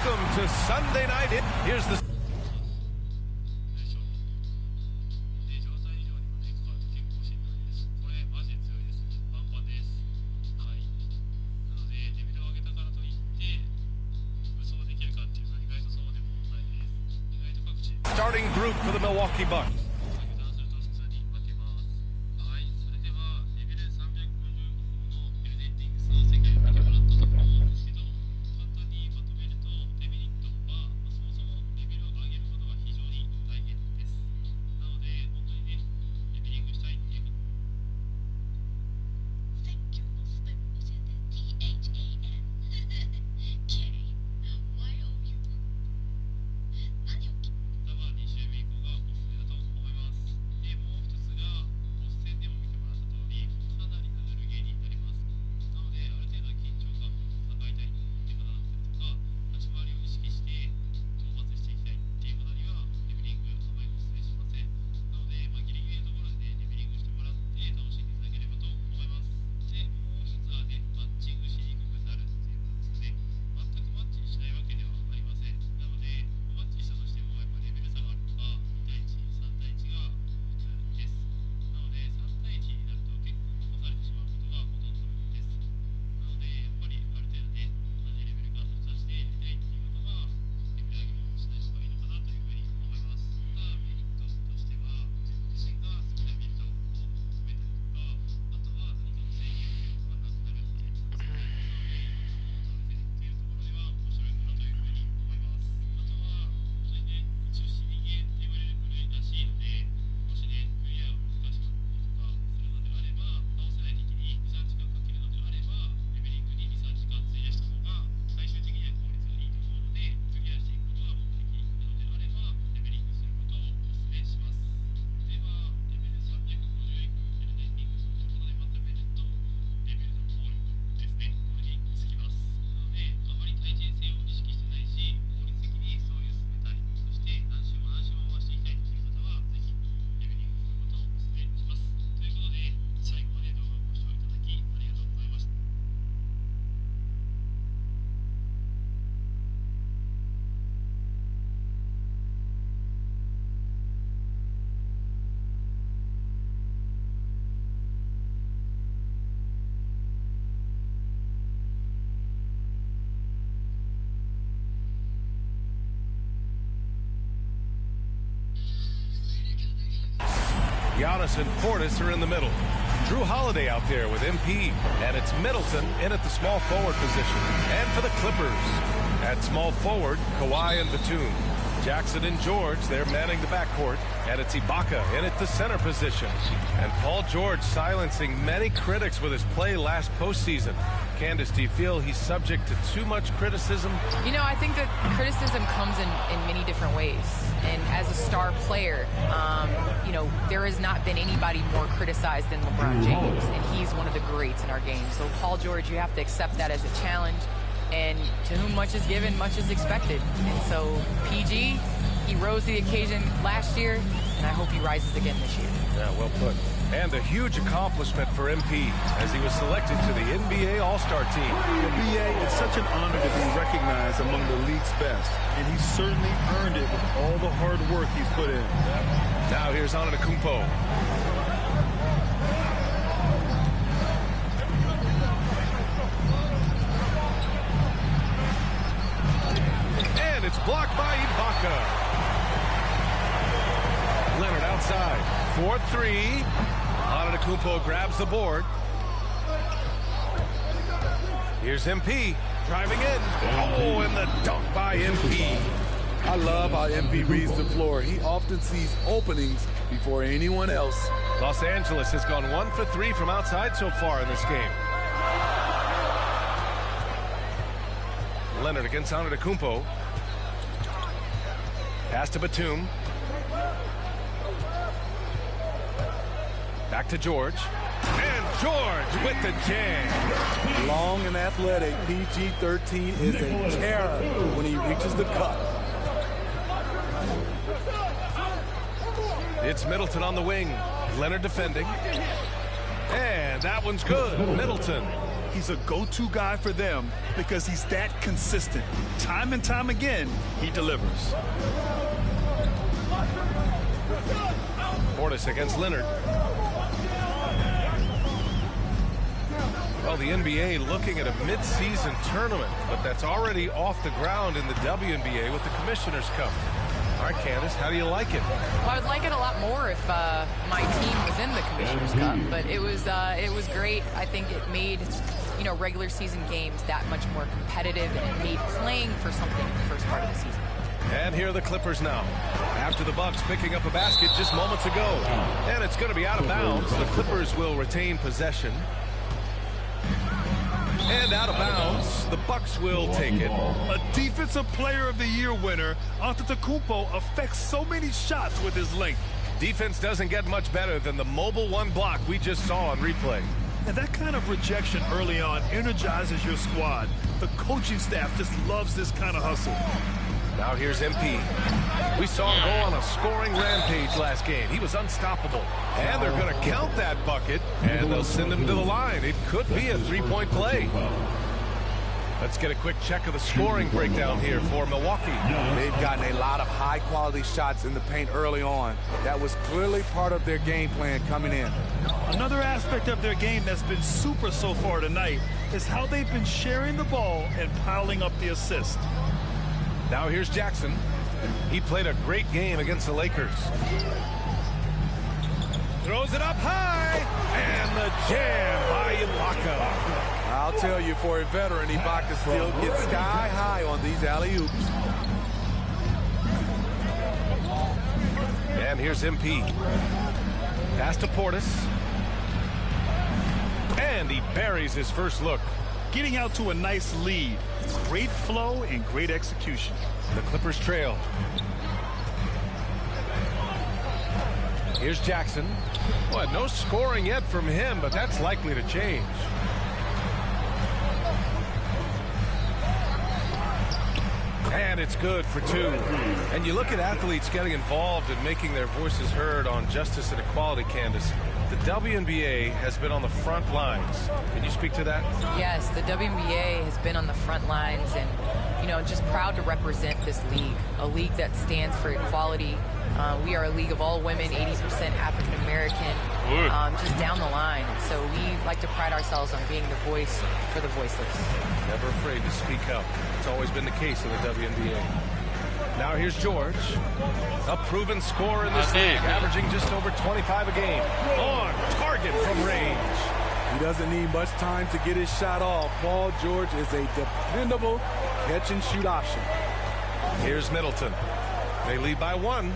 Welcome to Sunday night. Here's the... starting group for the Milwaukee Bucks. Giannis and Portis are in the middle. Drew Holiday out there with MP. And it's Middleton in at the small forward position. And for the Clippers, at small forward, Kawhi and Batum. Jackson and George, they're manning the backcourt. And it's Ibaka in at the center position. And Paul George silencing many critics with his play last postseason. Candace, do you feel he's subject to too much criticism? You know, I think that criticism comes in many different ways. And as a star player, you know, there has not been anybody more criticized than LeBron James. And he's one of the greats in our game. So, Paul George, you have to accept that as a challenge. And to whom much is given, much is expected. And so, PG, he rose to the occasion last year, and I hope he rises again this year. Yeah, well put. And a huge accomplishment for MP as he was selected to the NBA All-Star team. Well, BA, it's such an honor to be recognized among the league's best, and he certainly earned it with all the hard work he's put in. Now here's Antetokounmpo. And it's blocked by Ibaka. Leonard outside. 4-3. Antetokounmpo grabs the board. Here's MP driving in. Oh, and the dunk by MP. I love how MP reads the floor. He often sees openings before anyone else. Los Angeles has gone 1 for 3 from outside so far in this game. Leonard against Antetokounmpo. Pass to Batum. Back to George. And George with the jam. Long and athletic, PG-13 is a terror when he reaches the cup. It's Middleton on the wing. Leonard defending. And that one's good. Middleton He's a go-to guy for them because he's that consistent. Time and time again, he delivers. Portis against Leonard. Well, the NBA looking at a mid-season tournament, but that's already off the ground in the WNBA with the Commissioner's Cup. All right, Candace, how do you like it? Well, I would like it a lot more if my team was in the Commissioner's Cup, but it was great. I think it made, you know, regular season games that much more competitive, and it made playing for something in the first part of the season. And here are the Clippers now. After the Bucks picking up a basket just moments ago. And it's going to be out of bounds. The Clippers will retain possession. And out of bounds, the Bucks will take it. A Defensive Player of the Year winner, Antetokounmpo affects so many shots with his length. Defense doesn't get much better than the mobile one block we just saw on replay. And that kind of rejection early on energizes your squad. The coaching staff just loves this kind of hustle. Now here's MP. We saw him go on a scoring rampage last game. He was unstoppable. And they're going to count that bucket, and they'll send him to the line. It could be a three-point play. Let's get a quick check of the scoring breakdown here for Milwaukee. They've gotten a lot of high-quality shots in the paint early on. That was clearly part of their game plan coming in. Another aspect of their game that's been super so far tonight is how they've been sharing the ball and piling up the assist. Now here's Jackson. He played a great game against the Lakers. Throws it up high, and the jam by Ibaka. I'll tell you, for a veteran, Ibaka still gets sky high on these alley-oops. And here's MP. Pass to Portis. And he buries his first look. Getting out to a nice lead. Great flow and great execution. The Clippers trail. Here's Jackson. Well, no scoring yet from him, but that's likely to change. And it's good for two. And you look at athletes getting involved and making their voices heard on justice and equality, Candace. The WNBA has been on the front lines. Can you speak to that? Yes, the WNBA has been on the front lines, and, you know, just proud to represent this league, a league that stands for equality. We are a league of all women, 80% African American, just down the line. So we like to pride ourselves on being the voice for the voiceless. Never afraid to speak up. It's always been the case in the WNBA. Now here's George, a proven scorer in this league, averaging just over 25 a game. On target from range. He doesn't need much time to get his shot off. Paul George is a dependable catch-and-shoot option. Here's Middleton. They lead by one.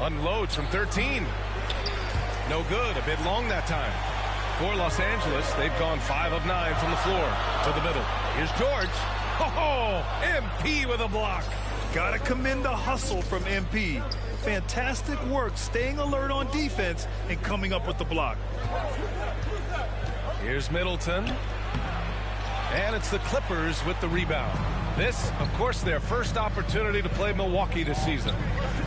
Unloads from 13. No good. A bit long that time. For Los Angeles, they've gone 5 of 9 from the floor to the middle. Here's George. Oh, MP with a block. Gotta commend the hustle from MP. Fantastic work staying alert on defense and coming up with the block. Here's Middleton. And it's the Clippers with the rebound. This, of course, their first opportunity to play Milwaukee this season.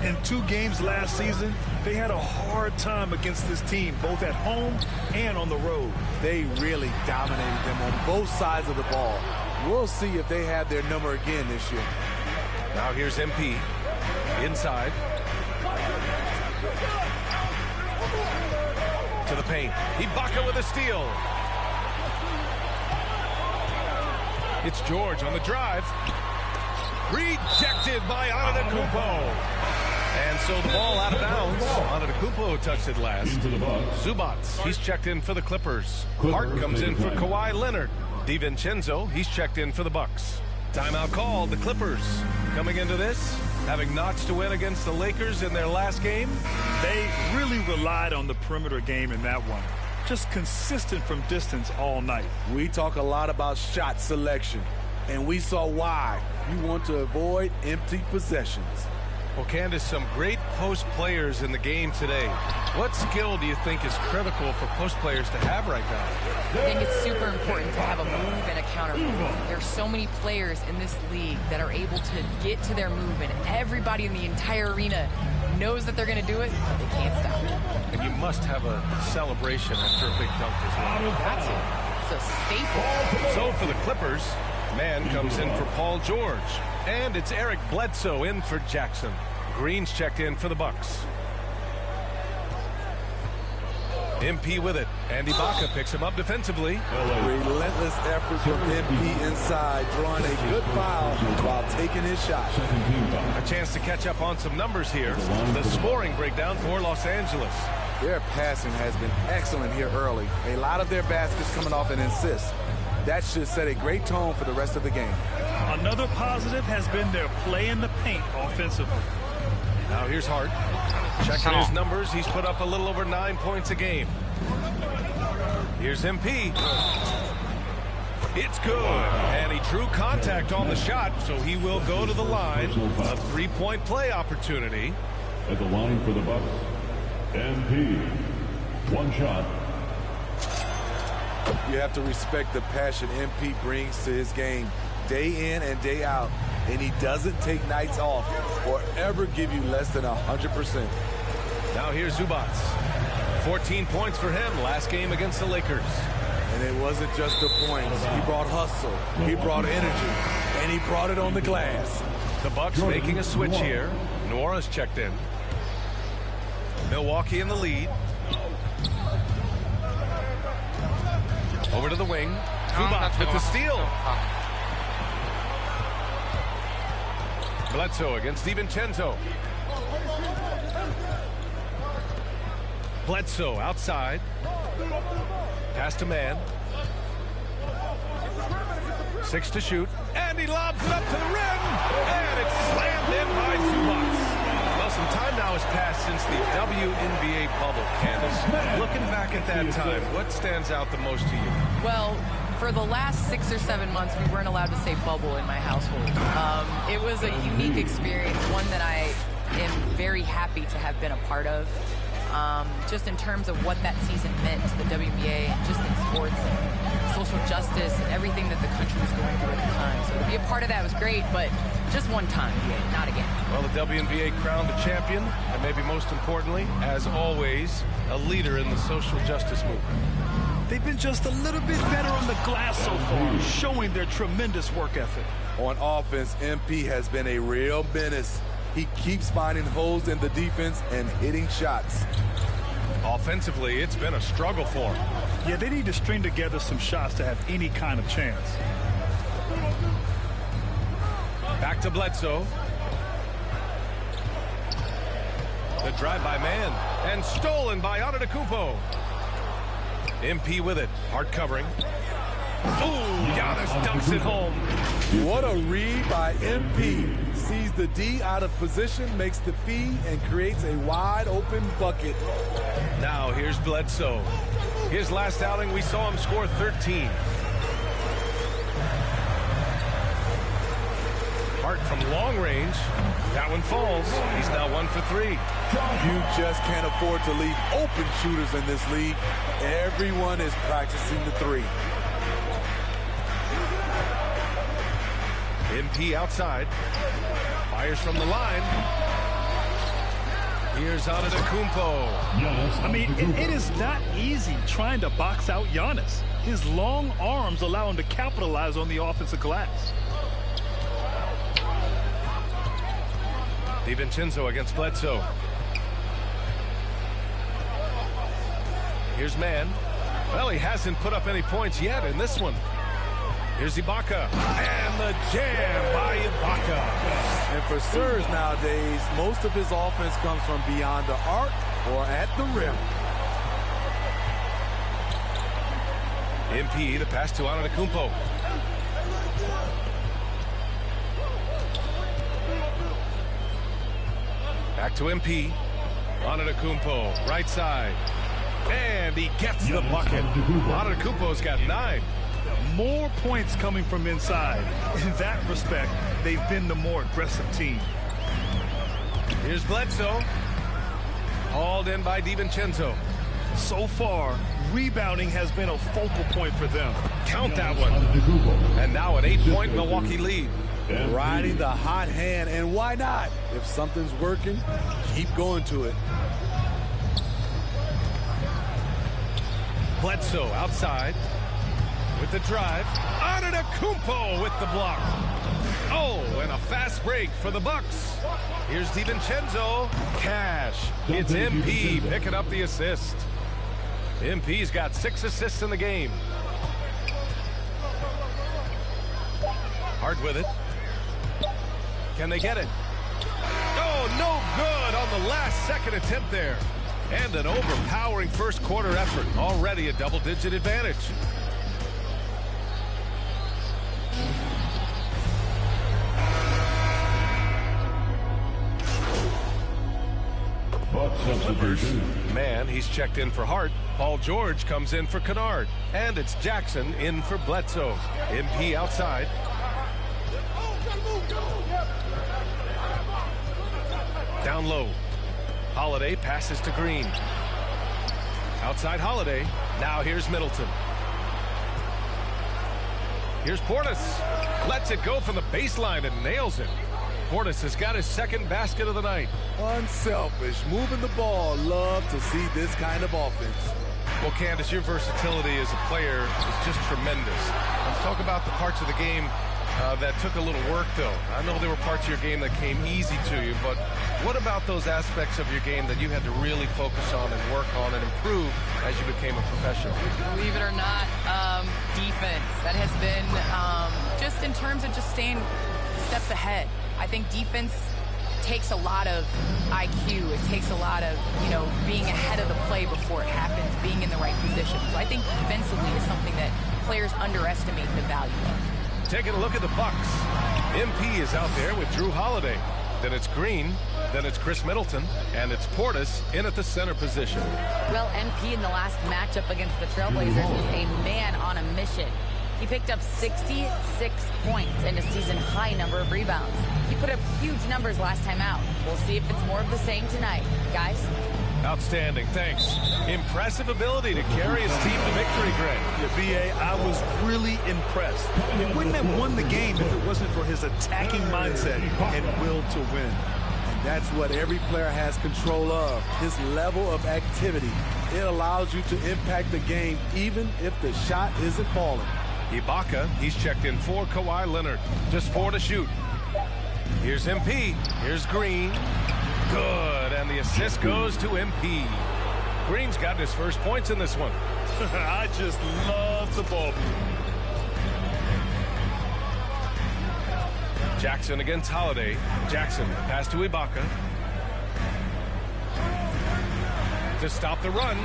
In 2 games last season, they had a hard time against this team, both at home and on the road. They really dominated them on both sides of the ball. We'll see if they have their number again this year. Now here's MP. Inside. To the paint. Ibaka with a steal. It's George on the drive. Rejected by Antetokounmpo. And so the ball out of bounds. Antetokounmpo touched it last. Zubats, he's checked in for the Clippers. Hart comes in for Kawhi Leonard. DiVincenzo, he's checked in for the Bucks. Timeout called. The Clippers coming into this, having notched to win against the Lakers in their last game. They really relied on the perimeter game in that one. Just consistent from distance all night. We talk a lot about shot selection, and we saw why. You want to avoid empty possessions. Well, Candace, some great post players in the game today. What skill do you think is critical for post players to have right now? I think it's super important to have a move and a counter move. There's so many players in this league that are able to get to their move, and everybody in the entire arena knows that they're going to do it, but they can't stop it. And you must have a celebration after a big dunk as well. That's it. It's a staple. So for the Clippers, man comes in for Paul George. And it's Eric Bledsoe in for Jackson. Green's checked in for the Bucks. MP with it. And Ibaka picks him up defensively. Relentless effort from MP inside, drawing a good foul while taking his shot. A chance to catch up on some numbers here. The scoring breakdown for Los Angeles. Their passing has been excellent here early. A lot of their baskets coming off an assist. That should set a great tone for the rest of the game. Another positive has been their play in the paint offensively. Now here's Hart. Checking his numbers. He's put up a little over 9 points a game. Here's MP. It's good. And he drew contact on the shot, so he will go to the line. A three-point play opportunity. At the line for the Bucks, MP. One shot. You have to respect the passion MP brings to his game day in and day out, and he doesn't take nights off or ever give you less than 100%. Now here's Zubac. 14 points for him last game against the Lakers. And it wasn't just the points. He brought hustle, he brought energy, and he brought it on the glass. The Bucks making a switch here. Nora's checked in. Milwaukee in the lead. Over to the wing. Zubac with the steal. Bledsoe against DiVincenzo. Bledsoe outside. Pass to man. 6 to shoot. And he lobs it up to the rim. And it's slammed in by Zubac. Well, some time now has passed since the WNBA bubble, Candace. Looking back at that time, what stands out the most to you? Well, for the last 6 or 7 months, we weren't allowed to say bubble in my household. It was a unique experience, one that I am very happy to have been a part of. Just in terms of what that season meant to the WNBA and just in sports and social justice and everything that the country was going through at the time. So to be a part of that was great, but just one time, not again. Well, the WNBA crowned a champion, and maybe most importantly, as always, a leader in the social justice movement. They've been just a little bit better on the glass so far, showing their tremendous work ethic. On offense, MP has been a real menace. He keeps finding holes in the defense and hitting shots. Offensively, it's been a struggle for him. Yeah, they need to string together some shots to have any kind of chance. Back to Bledsoe. The drive by man. And stolen by Antetokounmpo. MP with it. Hard covering. Ooh, Giannis dumps it home. What a read by MP. Sees the D out of position, makes the feed, and creates a wide open bucket. Now here's Bledsoe. His last outing, we saw him score 13. Hart from long range. That one falls. He's now 1 for 3. You just can't afford to leave open shooters in this league. Everyone is practicing the three. MP outside. Fires from the line. Here's Antetokounmpo. I mean, it is not easy trying to box out Giannis. His long arms allow him to capitalize on the offensive glass. DiVincenzo against Bledsoe. Here's man. Well, he hasn't put up any points yet in this one. Here's Ibaka. And the jam by Ibaka. And for Serge nowadays, most of his offense comes from beyond the arc or at the rim. MP, the pass to Antetokounmpo. Back to MP. Antetokounmpo, right side. And he gets the bucket. Antetokounmpo's got 9. More points coming from inside. In that respect, they've been the more aggressive team. Here's Bledsoe. Hauled in by DiVincenzo. So far, rebounding has been a focal point for them. Count that one. And now an 8-point Milwaukee lead. Riding the hot hand, and why not? If something's working, keep going to it. Bledsoe outside with the drive. Antetokounmpo with the block. Oh, and a fast break for the Bucks. Here's DiVincenzo. Cash. It's MP picking up the assist. MP's got 6 assists in the game. Hart with it. Can they get it? Oh, no good on the last second attempt there. And an overpowering first quarter effort. Already a double-digit advantage. Man, he's checked in for Hart. Paul George comes in for Kennard. And it's Jackson in for Bledsoe. MP outside. Down low. Holiday passes to Green. Outside Holiday. Now here's Middleton. Here's Portis. Lets it go from the baseline and nails it. Portis has got his second basket of the night. Unselfish, moving the ball. Love to see this kind of offense. Well, Candace, your versatility as a player is just tremendous. Let's talk about the parts of the game that took a little work, though. I know there were parts of your game that came easy to you, but what about those aspects of your game that you had to really focus on and work on and improve as you became a professional? Believe it or not, defense. That has been just in terms of just staying steps ahead. I think defense takes a lot of IQ. It takes a lot of, being ahead of the play before it happens, being in the right position. So I think defensively is something that players underestimate the value of. Taking a look at the Bucks. MP is out there with Drew Holiday. Then it's Green. Then it's Chris Middleton. And it's Portis in at the center position. Well, MP in the last matchup against the Trailblazers was a man on a mission. He picked up 66 points and a season-high number of rebounds. He put up huge numbers last time out. We'll see if it's more of the same tonight. Guys? Outstanding, thanks. Impressive ability to carry his team to victory, Greg. Yeah, BA, I was really impressed. He wouldn't have won the game if it wasn't for his attacking mindset and will to win. And that's what every player has control of, his level of activity. It allows you to impact the game even if the shot isn't falling. Ibaka, he's checked in for Kawhi Leonard. Just 4 to shoot. Here's MP. Here's Green. Good, and the assist goes to MP. Green's got his first points in this one. I just love the ball. Jackson against Holiday. Jackson, pass to Ibaka. To stop the run.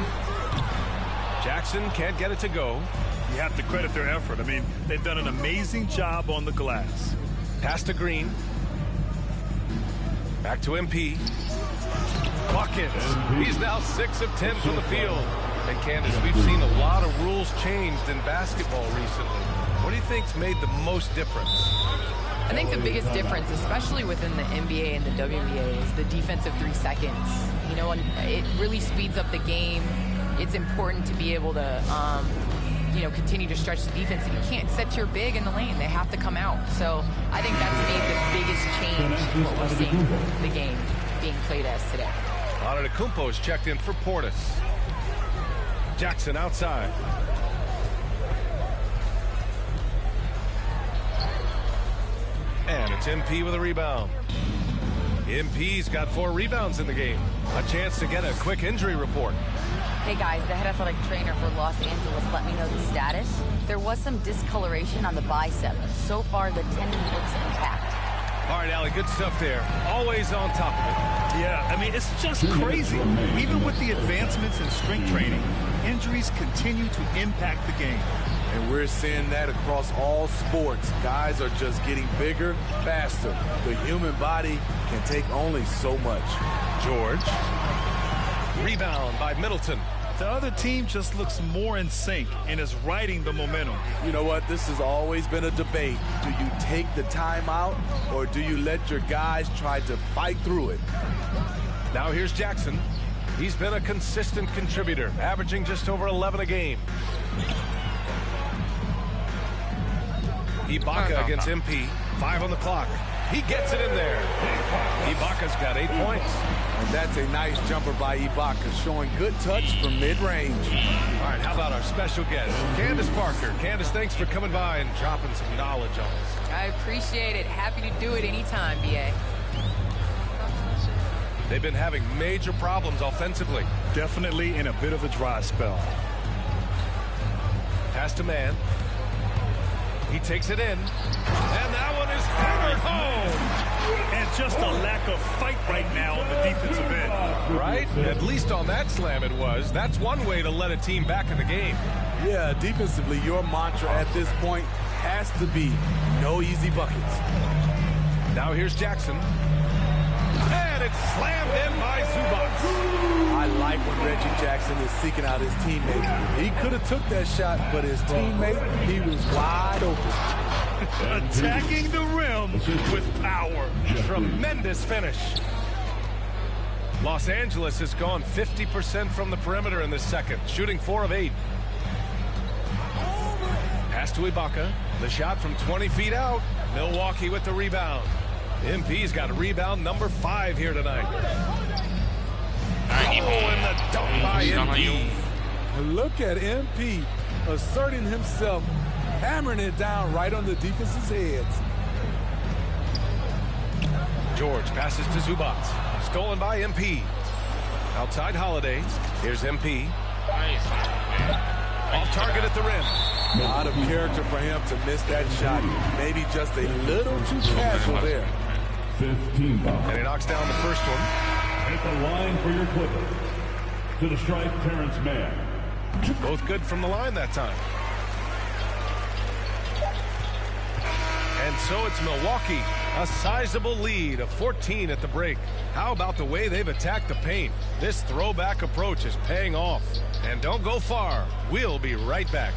Jackson can't get it to go. You have to credit their effort. I mean, they've done an amazing job on the glass. Pass to Green. Back to MP. Buckets. He's now 6 of 10 from the field. And Candace, we've seen a lot of rules changed in basketball recently. What do you think's made the most difference? I think the biggest difference, especially within the NBA and the WNBA, is the defensive 3 seconds. And it really speeds up the game. It's important to be able to, continue to stretch the defense. And you can't set your big in the lane. They have to come out. So I think that's made the biggest change in what we're seeing the game being played as today. Antetokounmpo is checked in for Portis. Jackson outside. And it's MP with a rebound. MP's got 4 rebounds in the game. A chance to get a quick injury report. Hey guys, the head athletic trainer for Los Angeles let me know the status. There was some discoloration on the bicep. So far, the tendon looks intact. All right, Allie, good stuff there. Always on top of it. Yeah, I mean, it's just crazy. Even with the advancements in strength training, injuries continue to impact the game. And we're seeing that across all sports. Guys are just getting bigger, faster. The human body can take only so much. George. Rebound by Middleton. The other team just looks more in sync and is riding the momentum. You know what? This has always been a debate. Do you take the timeout or do you let your guys try to fight through it? Now here's Jackson. He's been a consistent contributor, averaging just over 11 a game. Ibaka against MP. 5 on the clock. He gets it in there. Ibaka's got 8 points. And that's a nice jumper by Ibaka, showing good touch from mid-range. All right, how about our special guest, Candace Parker. Candace, thanks for coming by and dropping some knowledge on us. I appreciate it. Happy to do it anytime, BA. They've been having major problems offensively. Definitely in a bit of a dry spell. Pass to man. He takes it in. And that one is hammered home. And just a lack of fight right now on the defensive end. Right? At least on that slam it was. That's one way to let a team back in the game. Yeah, defensively, your mantra at this point has to be no easy buckets. Now here's Jackson. And it's slammed in by Zubac. I like when Reggie Jackson is seeking out his teammate. He could have took that shot, but his teammate, he was wide open. Attacking the rim with power. Tremendous finish. Los Angeles has gone 50% from the perimeter in this second, shooting 4 of 8. Pass to Ibaka. The shot from 20 feet out. Milwaukee with the rebound. MP's got a rebound number 5 here tonight. And the dunk by MP. Look at MP asserting himself, hammering it down right on the defense's heads. George passes to Zubac. Stolen by MP. Outside Holiday. Here's MP. Off target at the rim. Out of character for him to miss that shot. Maybe just a little too casual there. 15 foul. And he knocks down the first one. At the line for your Clippers. To the stripe, Terrence Mann. Both good from the line that time. And so it's Milwaukee. A sizable lead of 14 at the break. How about the way they've attacked the paint? This throwback approach is paying off. And don't go far. We'll be right back.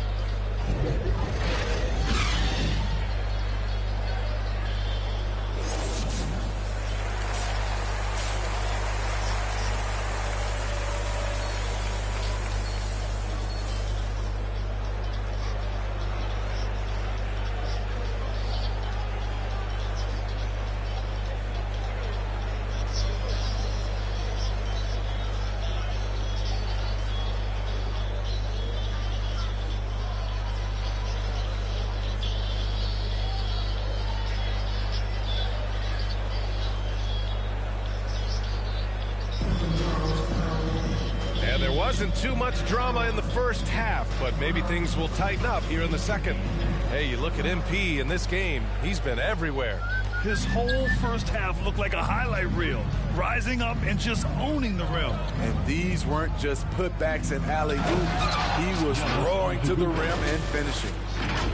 Wasn't too much drama in the first half, but maybe things will tighten up here in the second. Hey, you look at MP in this game, he's been everywhere. His whole first half looked like a highlight reel, rising up and just owning the rim. And these weren't just putbacks and alley-oops. He was roaring to the rim and finishing.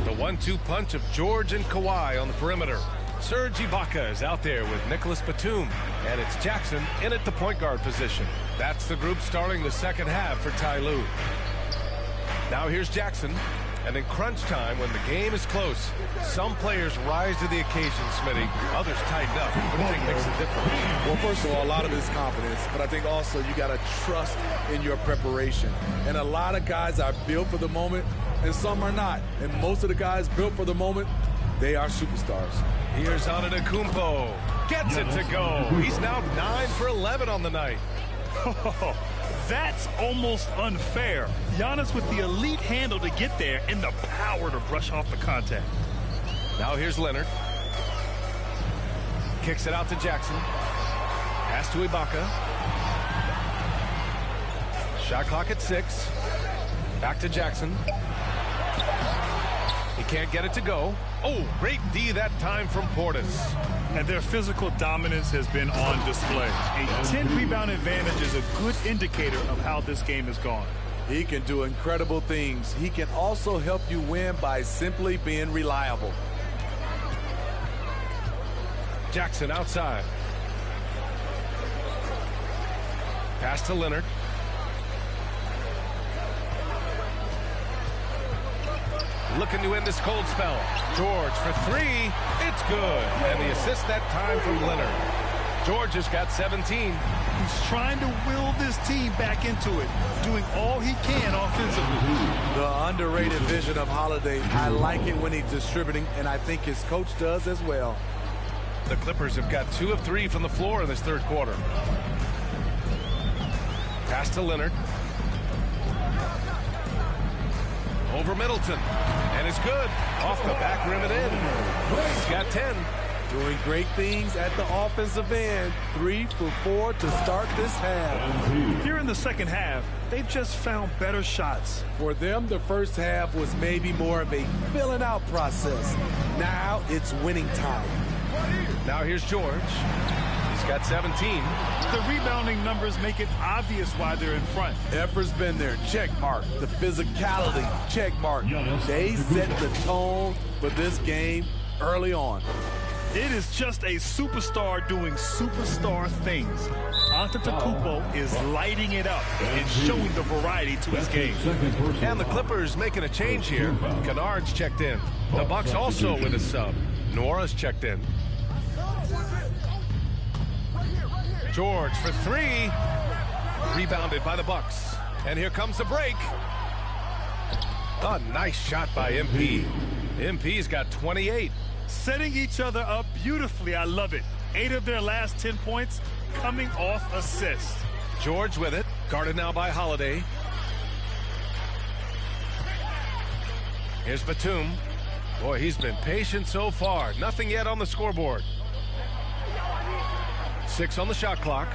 The 1-2 punch of George and Kawhi on the perimeter. Serge Ibaka is out there with Nicholas Batum, and it's Jackson in at the point guard position. That's the group starting the second half for Ty Lue. Now here's Jackson, and in crunch time, when the game is close, some players rise to the occasion, Smitty. Others tighten up. What do you think makes a difference? Well, first of all, a lot of it is confidence, but I think also you got to trust in your preparation. And a lot of guys are built for the moment, and some are not. And most of the guys built for the moment, they are superstars. Here's Antetokounmpo. Gets it to go. He's now 9 for 11 on the night. That's almost unfair. Giannis with the elite handle to get there and the power to brush off the contact. Now here's Leonard. Kicks it out to Jackson. Pass to Ibaka. Shot clock at 6. Back to Jackson. He can't get it to go. Oh, great D that time from Portis. And their physical dominance has been on display. A 10-rebound advantage is a good indicator of how this game has gone. He can do incredible things. He can also help you win by simply being reliable. Jackson outside. Pass to Leonard. looking to end this cold spell. George for three. It's good. And the assist that time from Leonard. George has got 17. He's trying to will this team back into it, doing all he can offensively. The underrated vision of Holiday. I like it when he's distributing, and I think his coach does as well. The Clippers have got 2 of 3 from the floor in this third quarter. Pass to Leonard. Over Middleton. And it's good. Off the back rim and in. He's got 10. Doing great things at the offensive end. 3 for 4 to start this half. Here in the second half, they've just found better shots. For them, the first half was maybe more of a filling out process. Now it's winning time. Now here's George. He's got 17. The rebounding numbers make it obvious why they're in front. Effort's been there. Check mark. The physicality. Check mark. They set the tone for this game early on. It is just a superstar doing superstar things. Antetokounmpo is lighting it up and showing the variety to his game. And the Clippers making a change here. Kennard's checked in. The Bucks also with a sub. Nora's checked in. George for three. Rebounded by the Bucks. And here comes the break. A nice shot by MP. MP's got 28. Setting each other up beautifully. I love it. 8 of their last 10 points coming off assists. George with it. Guarded now by Holiday. Here's Batum. Boy, he's been patient so far. Nothing yet on the scoreboard. 6 on the shot clock.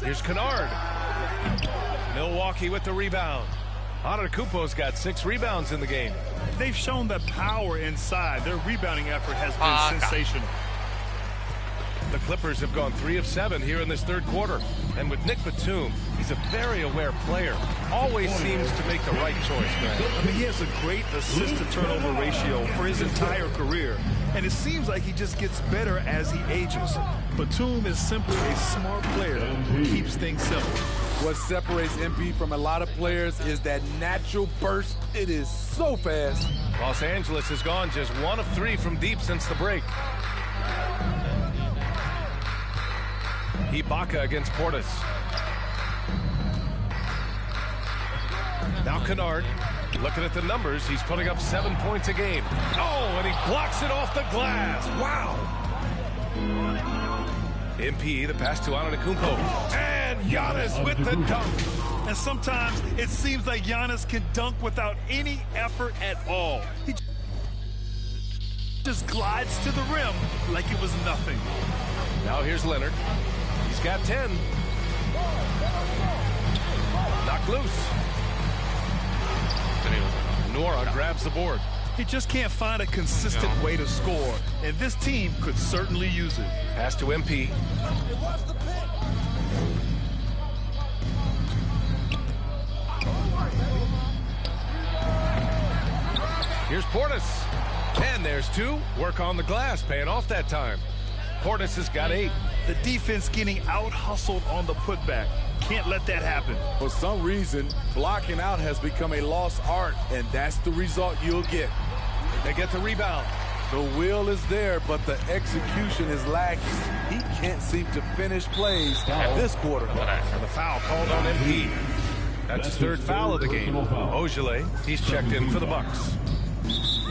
Here's Kennard. Milwaukee with the rebound. Antetokounmpo's got 6 rebounds in the game. They've shown the power inside. Their rebounding effort has been sensational. The Clippers have gone 3 of 7 here in this third quarter. And with Nick Batum, he's a very aware player. Always seems to make the right choice, man. I mean, he has a great assist-to-turnover ratio for his entire career. And it seems like he just gets better as he ages. Batum is simply a smart player who keeps things simple. What separates MP from a lot of players is that natural burst. It is so fast. Los Angeles has gone just 1 of 3 from deep since the break. Ibaka against Portis. Now Kennard. Looking at the numbers, he's putting up 7 points a game. Oh, and he blocks it off the glass. Wow. MP, the pass to Antetokounmpo. And Giannis with the dunk. And sometimes it seems like Giannis can dunk without any effort at all. He just glides to the rim like it was nothing. Now here's Leonard. He's got 10. Knocked loose. Nora grabs the board. He just can't find a consistent way to score, and this team could certainly use it. Pass to MP. Here's Portis. And there's 2. Work on the glass, paying off that time. Portis has got 8. The defense getting out-hustled on the putback. Can't let that happen. For some reason, blocking out has become a lost art, and that's the result you'll get. They get the rebound. The will is there, but the execution is lacking. He can't seem to finish plays this quarter. And the foul called on MP. That's his 3rd foul of the game. Ogilvy, he's checked in for the Bucks.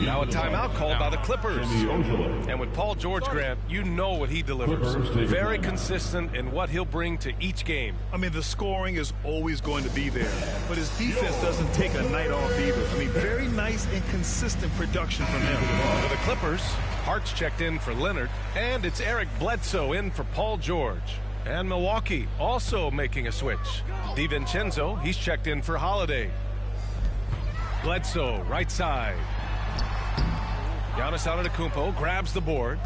Now a timeout called by the Clippers. And with Paul George, Grant, you know what he delivers. Very consistent in what he'll bring to each game. I mean, the scoring is always going to be there, but his defense doesn't take a night off either. I mean, very nice and consistent production from him. For the Clippers, Hart's checked in for Leonard, and it's Eric Bledsoe in for Paul George. And Milwaukee also making a switch. DiVincenzo, he's checked in for Holiday. Bledsoe, right side. Giannis Antetokounmpo grabs the board.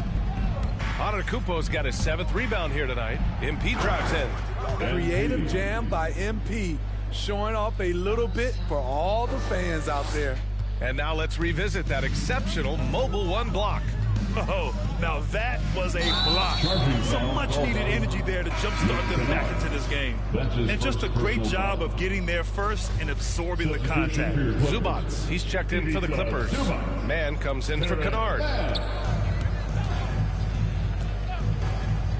Antetokounmpo's got his 7th rebound here tonight. MP drives in. Creative jam by MP, showing off a little bit for all the fans out there. And now let's revisit that exceptional Mobile One block. Oh, now that was a block. Some much-needed energy there to jumpstart them back into this game. And just a great job of getting there first and absorbing the contact. Zubac, he's checked in for the Clippers. Man comes in for Kennard.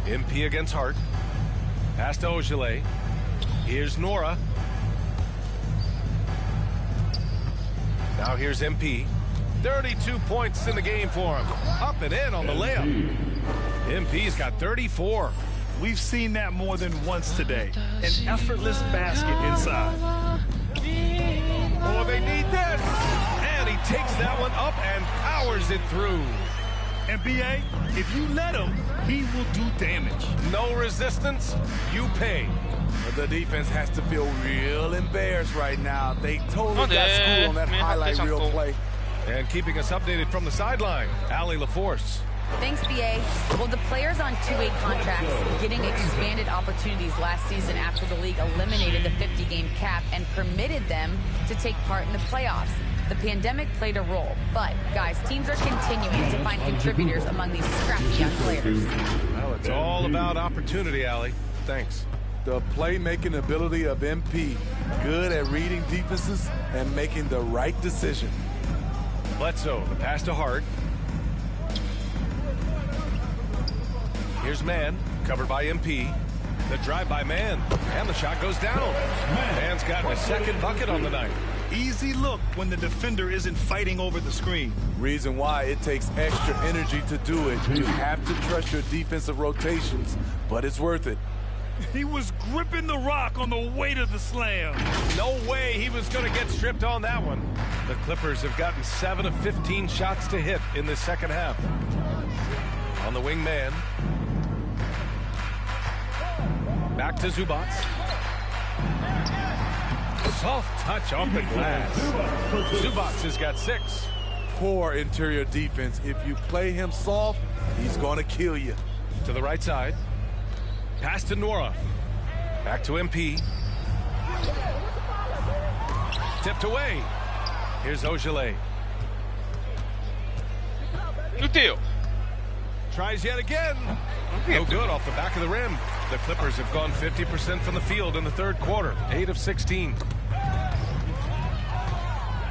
MP against Hart. Pass to Ojeleye. Here's Nora. Now here's MP. 32 points in the game for him. Up and in on the layup. MP's got 34. We've seen that more than once today. An effortless basket inside. Oh, they need this. And he takes that one up and powers it through. And B.A., if you let him, he will do damage. No resistance, you pay. The defense has to feel real embarrassed right now. They totally got screwed on that highlight reel play. And keeping us updated from the sideline, Allie LaForce. Thanks, B.A. Well, the players on two-way contracts getting expanded opportunities last season after the league eliminated the 50-game cap and permitted them to take part in the playoffs. The pandemic played a role, but, guys, teams are continuing to find contributors among these scrappy young players. Well, it's all about opportunity, Allie. Thanks. The playmaking ability of MP, good at reading defenses and making the right decision. Bledsoe, the pass to Hart. Here's Man, covered by MP. The drive by Man, and the shot goes down. Man's gotten a second bucket on the night. Easy look when the defender isn't fighting over the screen. Reason why it takes extra energy to do it. You have to trust your defensive rotations, but it's worth it. He was gripping the rock on the way to the slam. No way he was going to get stripped on that one. The Clippers have gotten 7 of 15 shots to hit in the second half. On the wing Man. Back to Zubac. Soft touch off the glass. Zubac has got 6. Poor interior defense. If you play him soft, he's going to kill you. To the right side. Pass to Nora. Back to MP. Tipped away. Here's Ojeleye. Tio. Tries yet again. No good off the back of the rim. The Clippers have gone 50% from the field in the third quarter. 8 of 16.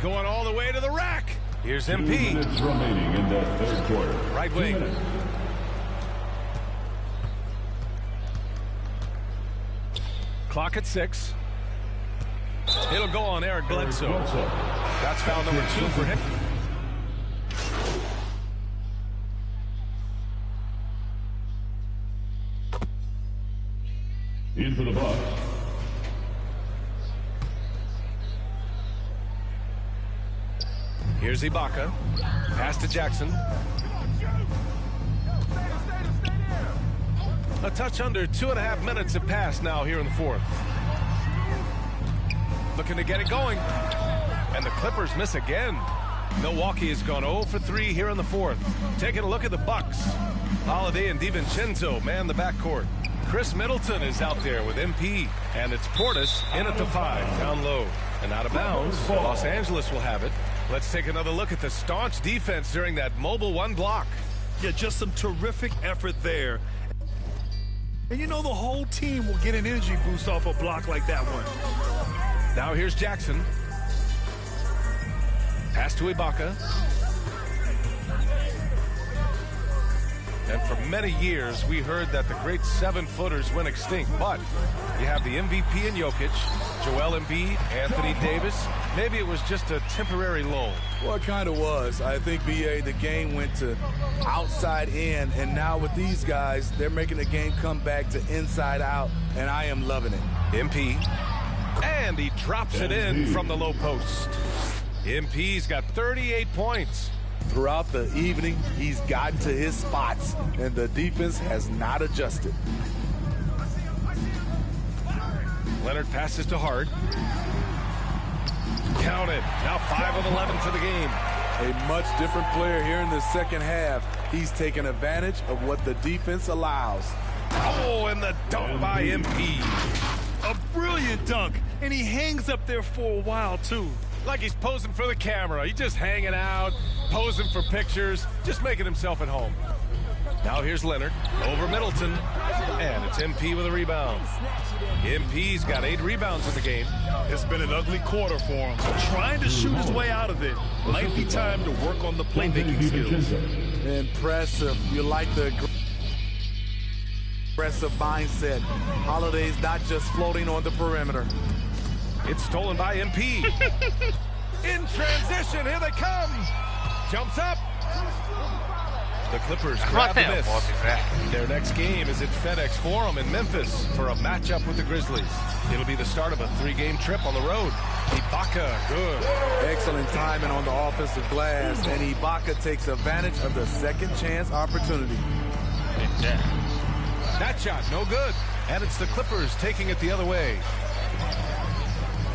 Going all the way to the rack. Here's MP. 2 minutes remaining in that third quarter. Right wing. Clock at 6. It'll go on Eric Bledsoe. That's foul number 2 for him. In for the Bucks. Here's Ibaka. Pass to Jackson. A touch under 2.5 minutes have passed now here in the fourth. Looking to get it going. And the Clippers miss again. Milwaukee has gone 0 for 3 here in the fourth. Taking a look at the Bucks. Holiday and DiVincenzo man the backcourt. Chris Middleton is out there with MP. And it's Portis in at the 5, down low. And out of bounds, Los Angeles will have it. Let's take another look at the staunch defense during that mobile 1 block. Yeah, just some terrific effort there. And you know the whole team will get an energy boost off a block like that one. Now here's Jackson. Pass to Ibaka. And for many years, we heard that the great 7-footers went extinct. But you have the MVP in Jokic, Joel Embiid, Anthony Davis. Maybe it was just a temporary lull. Well, it kind of was. I think, B.A., the game went to outside in, and now with these guys, they're making the game come back to inside out, and I am loving it. MP. And he drops it in from the low post. MP's got 38 points. Throughout the evening, he's gotten to his spots, and the defense has not adjusted. Leonard passes to Hart. Counted. Now 5 of 11 for the game. A much different player here in the second half. He's taking advantage of what the defense allows. Oh, and the dunk by MP. A brilliant dunk, and he hangs up there for a while, too. Like he's posing for the camera. He's just hanging out, posing for pictures, just making himself at home. Now here's Leonard over Middleton, and it's MP with a rebound. MP's got 8 rebounds in the game. It's been an ugly quarter for him. Trying to shoot his way out of it. Might be time to work on the playmaking skills. Impressive. You like the aggressive mindset. Holiday's not just floating on the perimeter. It's stolen by MP. In transition, here they come. Jumps up. The Clippers grab the miss. Their next game is at FedEx Forum in Memphis for a matchup with the Grizzlies. It'll be the start of a 3-game trip on the road. Ibaka, good. Excellent timing on the offensive glass, and Ibaka takes advantage of the second chance opportunity. That shot, no good. And it's the Clippers taking it the other way.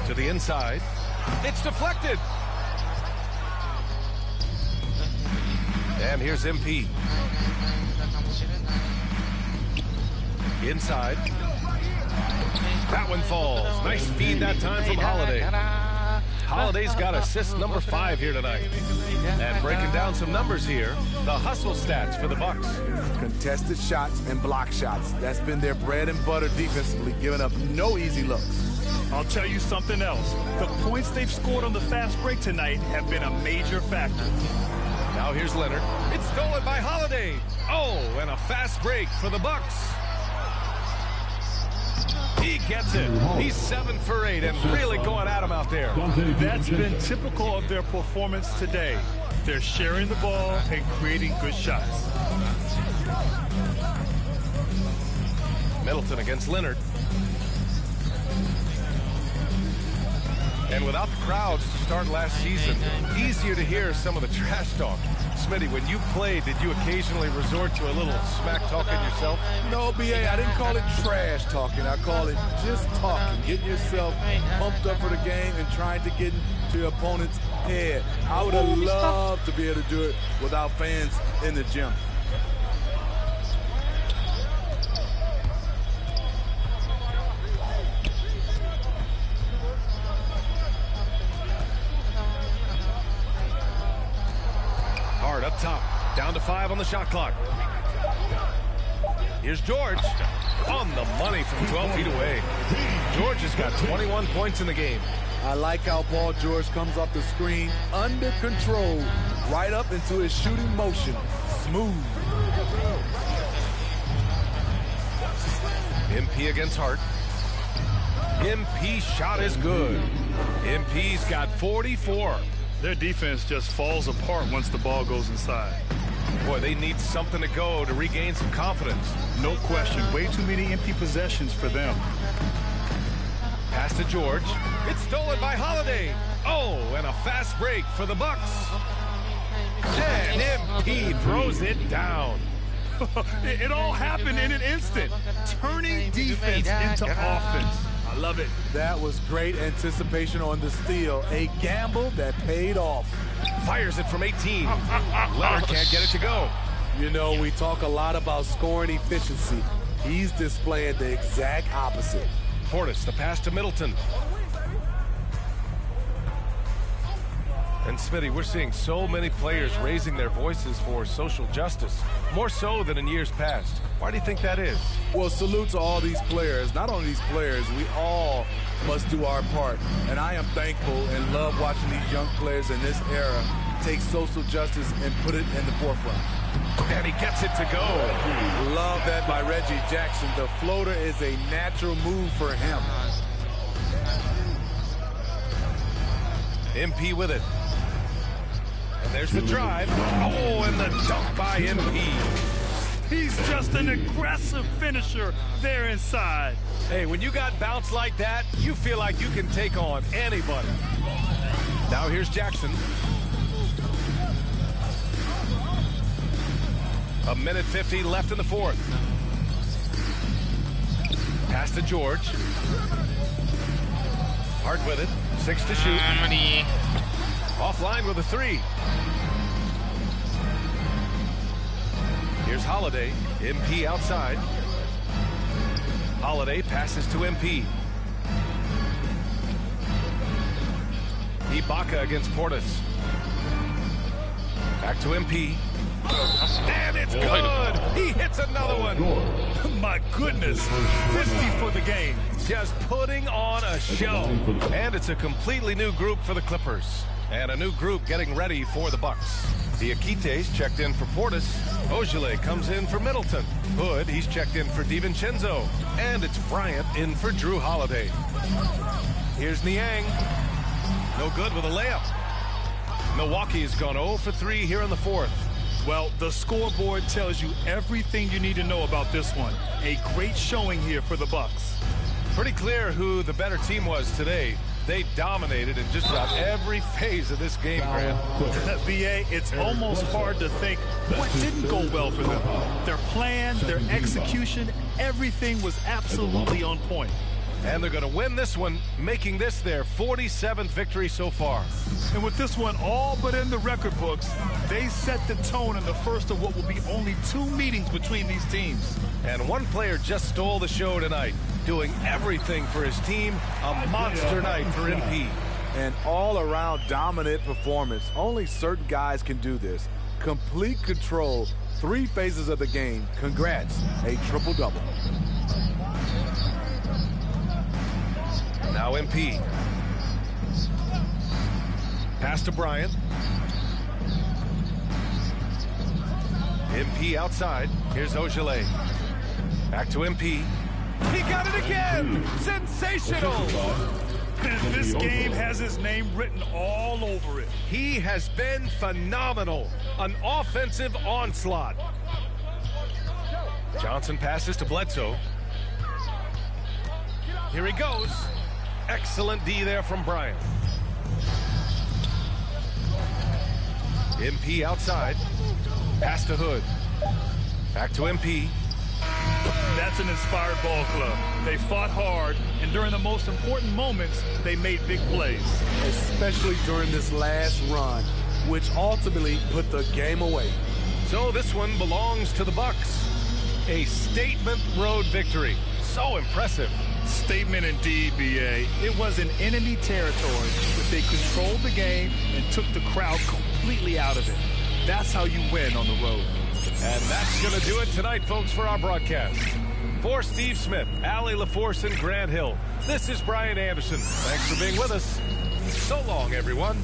To the inside. It's deflected. And here's MP. Inside. That one falls. Nice feed that time from Holiday. Holiday's got assist number 5 here tonight. And breaking down some numbers here, the hustle stats for the Bucks. Contested shots and block shots. That's been their bread and butter defensively, giving up no easy looks. I'll tell you something else. The points they've scored on the fast break tonight have been a major factor. Now here's Leonard. It's stolen by Holiday. Oh, and a fast break for the Bucks. He gets it. He's 7 for 8 and really going at him out there. That's been typical of their performance today. They're sharing the ball and creating good shots. Middleton against Leonard. And without the crowds to start last season, easier to hear some of the trash talk. Smitty, when you played, did you occasionally resort to a little smack talking yourself? No, BA, I didn't call it trash talking. I call it just talking, getting yourself pumped up for the game and trying to get into your opponent's head. I would have loved to be able to do it without fans in the gym. Up top, down to 5 on the shot clock. Here's George on the money from 12 feet away. George has got 21 points in the game. I like how Paul George comes off the screen under control, right up into his shooting motion. Smooth. MP against Hart. MP shot is good. MP's got 44. Their defense just falls apart once the ball goes inside. Boy, they need something to go to regain some confidence. No question. Way too many empty possessions for them. Pass to George. It's stolen by Holiday. Oh, and a fast break for the Bucks. And MP throws it down. It all happened in an instant. Turning defense into offense. I love it. That was great anticipation on the steal. A gamble that paid off. Fires it from 18. Leonard can't get it to go. You know, we talk a lot about scoring efficiency. He's displaying the exact opposite. Portis, the pass to Middleton. And Smitty, we're seeing so many players raising their voices for social justice, more so than in years past. Why do you think that is? Well, salute to all these players. Not only these players, we all must do our part. And I am thankful and love watching these young players in this era take social justice and put it in the forefront. And he gets it to go. Love that by Reggie Jackson. The floater is a natural move for him. MP with it. And there's the drive. Oh, and the dunk by MP. He's just an aggressive finisher there inside. Hey, when you got bounce like that, you feel like you can take on anybody. Now here's Jackson. A minute 50 left in the fourth. Pass to George. Hart with it. 6 to shoot. Offline with a 3. Here's Holiday. MP outside. Holiday passes to MP. Ibaka against Portis. Back to MP. And it's good. He hits another one. My goodness. 50 for the game. Just putting on a show. And it's a completely new group for the Clippers. And a new group getting ready for the Bucks. The Akites checked in for Portis. Ojale comes in for Middleton. Hood, he's checked in for DiVincenzo. And it's Bryant in for Drew Holiday. Here's Niang. No good with a layup. Milwaukee's gone 0 for 3 here in the fourth. Well, the scoreboard tells you everything you need to know about this one. A great showing here for the Bucks. Pretty clear who the better team was today. They dominated in just about every phase of this game, Grant. BA, it's almost hard to think what didn't go well for them. Their plan, their execution, everything was absolutely on point. And they're going to win this one, making this their 47th victory so far. And with this one all but in the record books, they set the tone in the first of what will be only 2 meetings between these teams. And one player just stole the show tonight, doing everything for his team. A monster night for MP. An all-around dominant performance. Only certain guys can do this. Complete control, 3 phases of the game. Congrats, a triple-double. Now MP. Pass to Bryant. MP outside. Here's Ojale. Back to MP. He got it again! Sensational! This game has his name written all over it. He has been phenomenal. An offensive onslaught. Johnson passes to Bledsoe. Here he goes. Excellent D there from Bryant. MP outside. Pass to Hood. Back to MP. That's an inspired ball club. They fought hard, and during the most important moments, they made big plays. Especially during this last run, which ultimately put the game away. So this one belongs to the Bucks. A statement road victory. So impressive. Statement indeed, BA. It was in enemy territory, but they controlled the game and took the crowd completely out of it. That's how you win on the road. And that's going to do it tonight, folks, for our broadcast. For Steve Smith, Allie LaForce, and Grant Hill, this is Brian Anderson. Thanks for being with us. So long, everyone.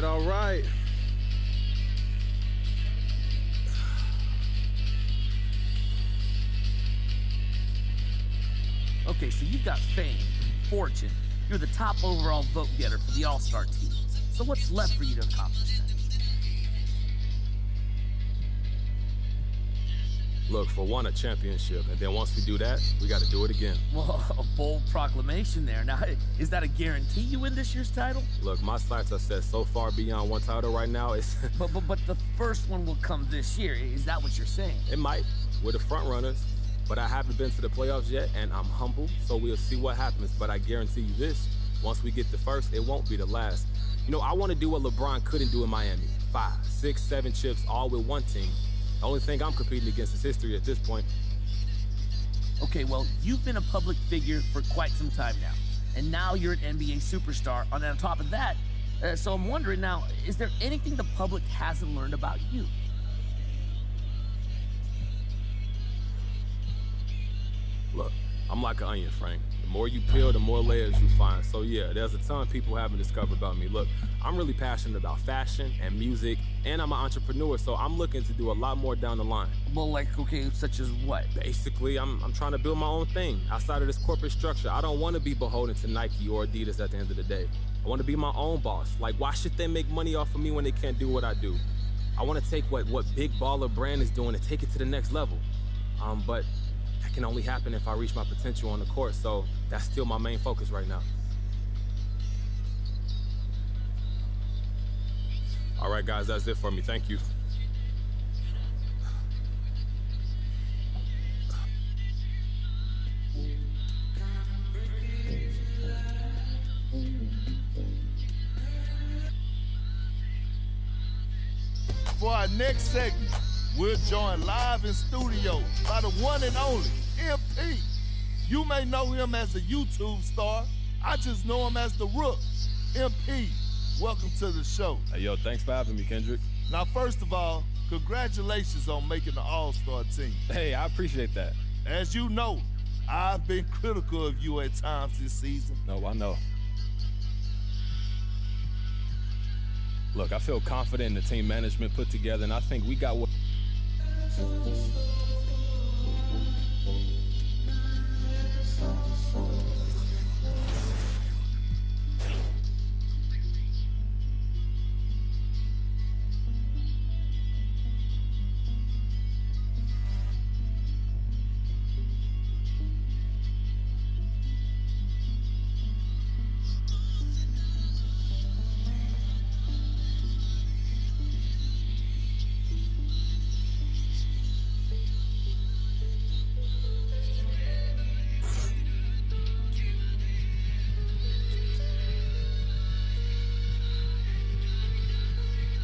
All right. Okay, so you've got fame, fortune. You're the top overall vote getter for the All-Star team. So what's left for you to accomplish then? Look, for one, a championship, and then once we do that, we got to do it again. Well, a bold proclamation there. Now, is that a guarantee you win this year's title? Look, my sights are set so far beyond one title right now, it's... But the first one will come this year. Is that what you're saying? It might. We're the front runners, but I haven't been to the playoffs yet, and I'm humble, so we'll see what happens. But I guarantee you this, once we get the first, it won't be the last. You know, I want to do what LeBron couldn't do in Miami. 5, 6, 7 chips, all with one team. The only thing I'm competing against is history at this point. Okay, well, you've been a public figure for quite some time now. And now you're an NBA superstar. And on top of that, so I'm wondering now, is there anything the public hasn't learned about you? Look, I'm like an onion, Frank. The more you peel, the more layers you find. So yeah, there's a ton people haven't discovered about me. Look, I'm really passionate about fashion and music, and I'm an entrepreneur, so I'm looking to do a lot more down the line. Well, like, okay, such as what? Basically, I'm trying to build my own thing outside of this corporate structure. I don't want to be beholden to Nike or Adidas at the end of the day. I want to be my own boss. Like, why should they make money off of me when they can't do what I do? I want to take what Big Baller Brand is doing and take it to the next level. But that can only happen if I reach my potential on the court, so that's still my main focus right now. All right, guys, that's it for me. Thank you. For our next segment, We're joined live in studio by the one and only MP. You may know him as a YouTube star. I just know him as the Rook. MP, welcome to the show. Hey, yo, thanks for having me, Kendrick. Now, first of all, congratulations on making the All-Star team. Hey, I appreciate that. As you know, I've been critical of you at times this season. No, I know. Look, I feel confident in the team management put together, and I think we got what...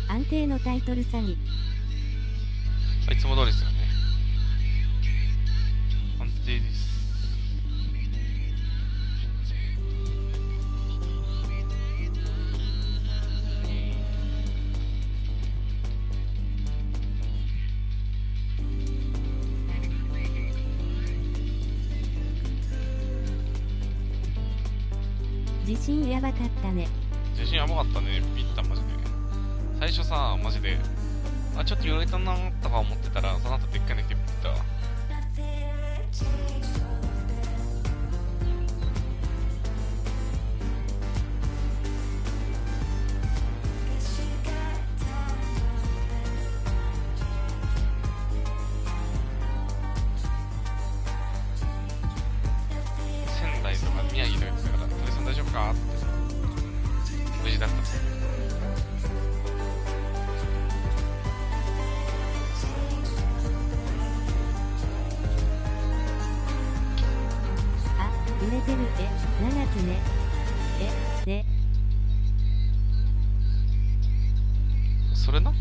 安定のタイトル詐欺。いつも通りですよね。安定です。自信やばかったね。自信やばかったね。ビッタマジで。最初さ、マジで、あ、ちょっと揺れたなとか思ってたら、その後でっかいの来てビッタ。仙台とか宮城とか言ってたから、鳥さん大丈夫かって無事だった。揺れてる7つね。でそれな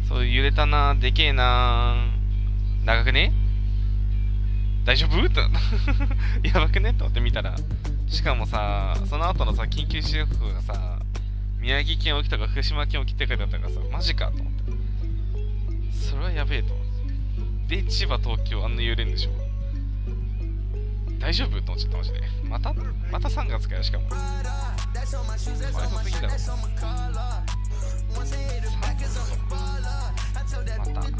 そう揺れたな、でけえな、長くね、大丈夫ってやばくねって思って見たら、しかもさ、その後のさ、緊急支援がさ、宮城県沖とか福島県沖って書いてあったからさ、マジかと思って、それはやべえと思って。で、千葉、東京あんな揺れんでしょ、大丈夫と思っちゃったマジで。また3月かよ、しかも。かわいそうすぎだろ。また。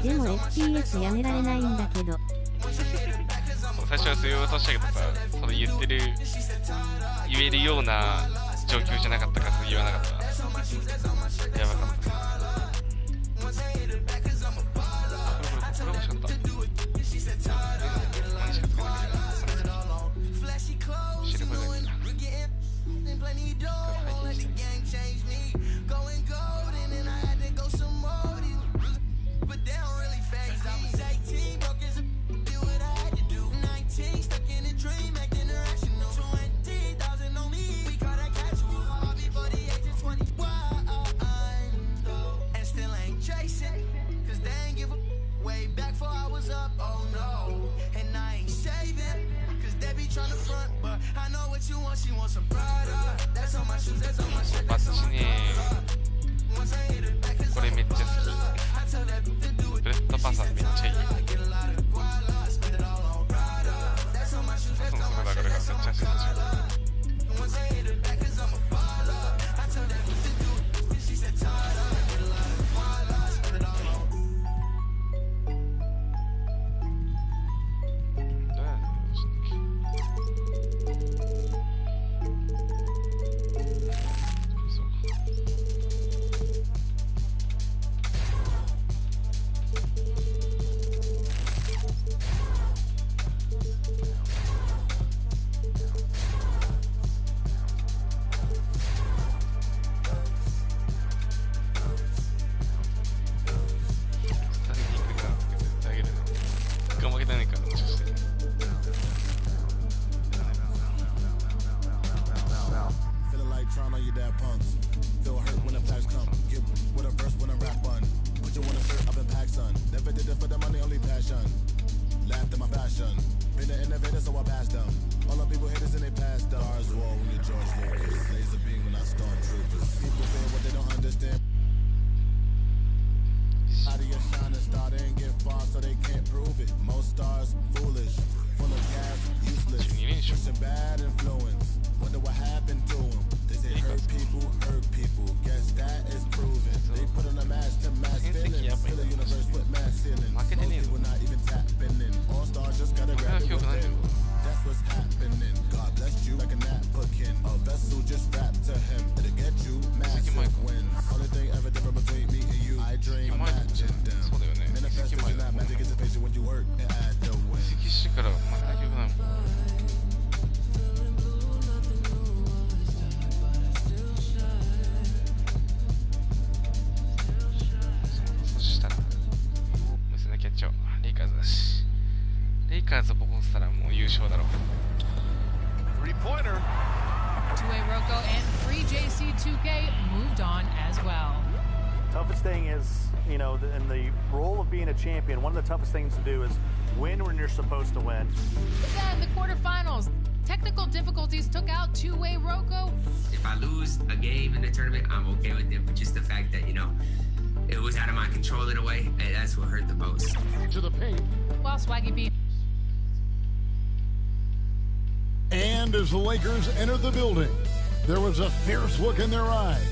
でも FPS やめられないんだけど。最初はそういうことしたけどさ、それ言えるような状況じゃなかったから言わなかった。やばかった。これ欲しかった。何しか使わなきゃいけない。知ればよかった。バッチね、これめっちゃ好き。ブレッドパサーめっちゃいい。そのそこだからめっちゃ好き。Daft Punks. Feel hurt when the facts come. Get with a verse when I rap on. Put you on a shirt up in pack, son. Never did it for the money, only passion. Laughed at my fashion. Been an innovator, so I passed them. All the people haters and they passed them. Stars Wall when you're George Lucas. Laser beam when I stormtroopers. People say what they don't understand. Out of your shining star, they ain't get far, so they can't prove it. Most stars, foolish. Full of gas, useless. Pushing bad influence. Wonder what happened to them. They say hurt people. Guess that is proven. They put on a mask to mask feelings. Fill the universe with mass ceilings. Most people not even tapping in. All stars just gotta grab it within. That's what's happening. God bless you like a napkin. A vessel just wrapped to him. It'll get you massive wins. Only thing ever different between me and you. I dream matching them. Manifestation, not magic. It's a patient when you work and add the win. から負けた曲なの。そしたら娘キャッチャーレイカーズだし、レイカーズをボコしたらもう優勝だろう。Three-pointer. Two-way Rocco and free JC2K moved on as well. Toughest thing is, you know, in the role of being a champion, one of the toughest things to do is win when you're supposed to win. Then the quarterfinals. Technical difficulties took out two-way Rocco. If I lose a game in the tournament, I'm okay with it. But just the fact that, you know, it was out of my control in a way, that's what hurt the most. To the paint. While Swaggy B. And as the Lakers entered the building, there was a fierce look in their eyes.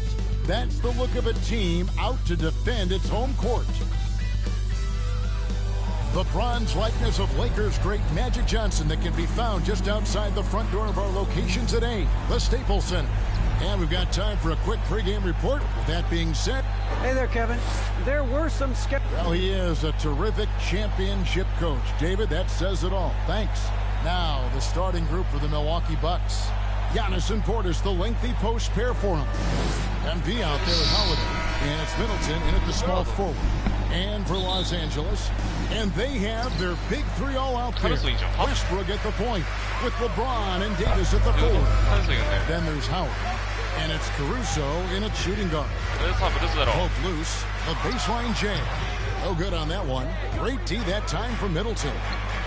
That's the look of a team out to defend its home court. The bronze likeness of Lakers great Magic Johnson that can be found just outside the front door of our locations at 8, the Staples Center. And we've got time for a quick pregame report. With that being said... Hey there, Kevin. There were some skeptics. Well, he is a terrific championship coach. David, that says it all. Thanks. Now, the starting group for the Milwaukee Bucks. Giannis and Portis, the lengthy post pair for him. MP out there with Holiday. And it's Middleton in at the small forward. And for Los Angeles. And they have their big three all out there. Westbrook at the point with LeBron and Davis at the forward. Then there's Howard. And it's Caruso in at shooting guard. Poke loose. A baseline jam. No good on that one. Great D that time from Middleton.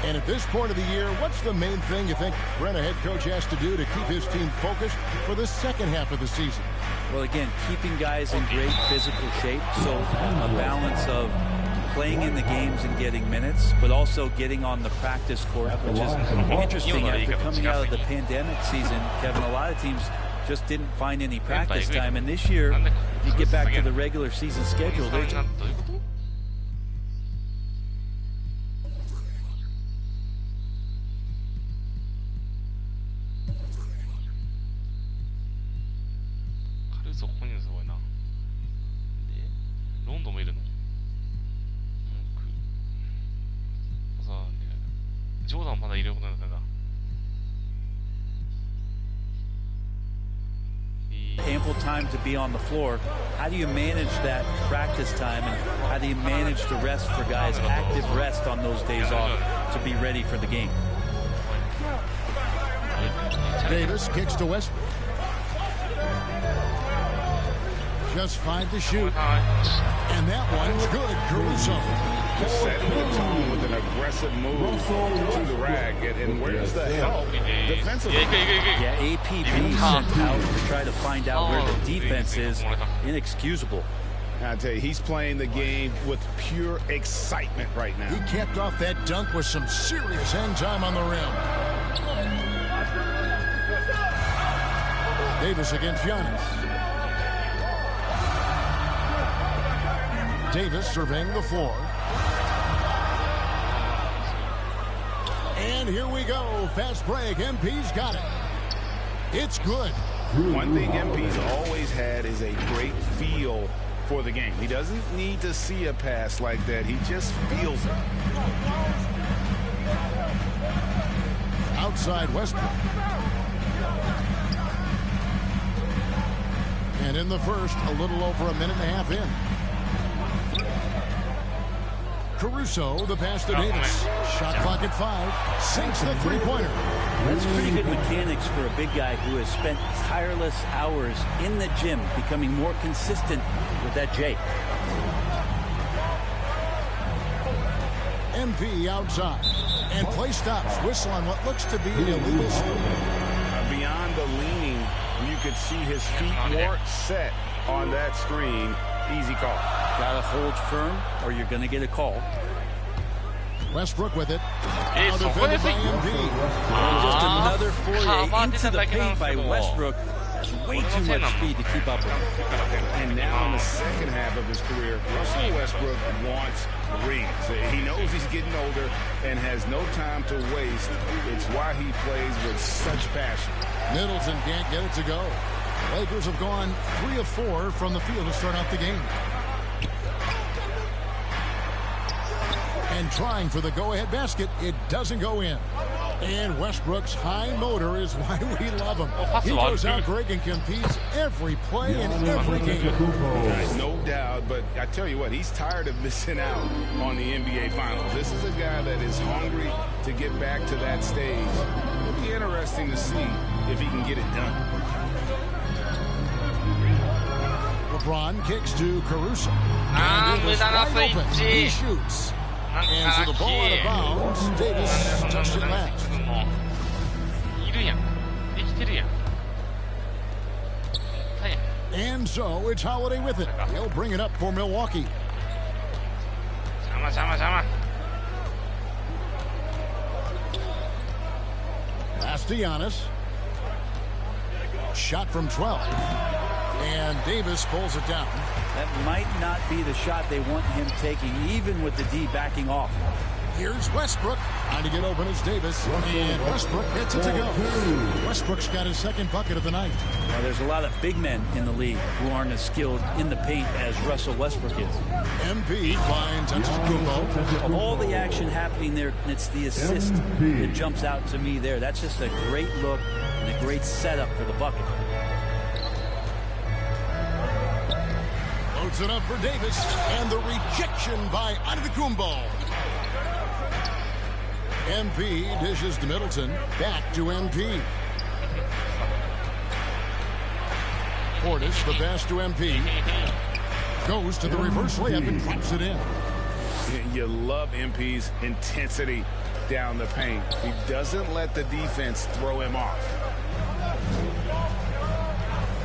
And at this point of the year, what's the main thing you think Brent, a head coach, has to do to keep his team focused for the second half of the season? Well, again, keeping guys in great physical shape. So a balance of playing in the games and getting minutes, but also getting on the practice court, which is interesting. After coming out of the pandemic season, Kevin, a lot of teams just didn't find any practice time. And this year, if you get back to the regular season schedule, they're ample time to be on the floor. How do you manage that practice time, and how do you manage the rest for guys, active rest on those days off to be ready for the game? Davis kicks to Westbrook. Just 5 to shoot. And that one's good. Caruso. Just setting the tone with an aggressive move to the rag. And where's the help defensively? Yeah, APB sent out to try to find out where the defense is. Inexcusable. I tell you, he's playing the game with pure excitement right now. He capped off that dunk with some serious end time on the rim. Davis against Giannis. Davis surveying the floor. And here we go. Fast break. MP's got it. It's good. One thing MP's always had is a great feel for the game. He doesn't need to see a pass like that. He just feels it. Outside Westbrook. And in the first, a little over a minute and a half in. Caruso, the pass to Davis. Shot clock at 5. Sinks the three-pointer. That's pretty good mechanics for a big guy who has spent tireless hours in the gym becoming more consistent with that J. MP outside. And play stops. Whistle on what looks to be an illegal swing. Beyond the leaning, you could see his feet weren't set on that screen. Easy call. Gotta hold firm or you're gonna get a call. Westbrook with it. Just another foray into the paint by Westbrook. Has way too much speed to keep up with. And now in the second half of his career, Russell Westbrook wants rings. He knows he's getting older and has no time to waste. It's why he plays with such passion. Middleton can't get it to go. Lakers have gone 3 of 4 from the field to start out the game. And trying for the go-ahead basket, it doesn't go in. And Westbrook's high motor is why we love him. He goes out, Greg, and competes every play in every game. No doubt, but I tell you what, he's tired of missing out on the NBA Finals. This is a guy that is hungry to get back to that stage. It'll be interesting to see if he can get it done. LeBron kicks to Caruso. Davis wide open. He shoots. And so the ball out of bounds. Davis touched it last. And so it's Holiday with it. He'll bring it up for Milwaukee. Pass to Giannis. Shot from 12. And Davis pulls it down. That might not be the shot they want him taking, even with the D backing off. Here's Westbrook. Trying to get open is Davis. And Westbrook gets it to go. Westbrook's got his second bucket of the night. Now, there's a lot of big men in the league who aren't as skilled in the paint as Russell Westbrook is. MP finds Antetokounmpo. Of all the action happening there, it's the assist that jumps out to me there. That's just a great look and a great setup for the bucket. Loads it up for Davis. And the rejection by Antetokounmpo. MP dishes to Middleton. Back to MP. Portis, the pass to MP. Goes to the reverse layup and drops it in. You love MP's intensity down the paint. He doesn't let the defense throw him off.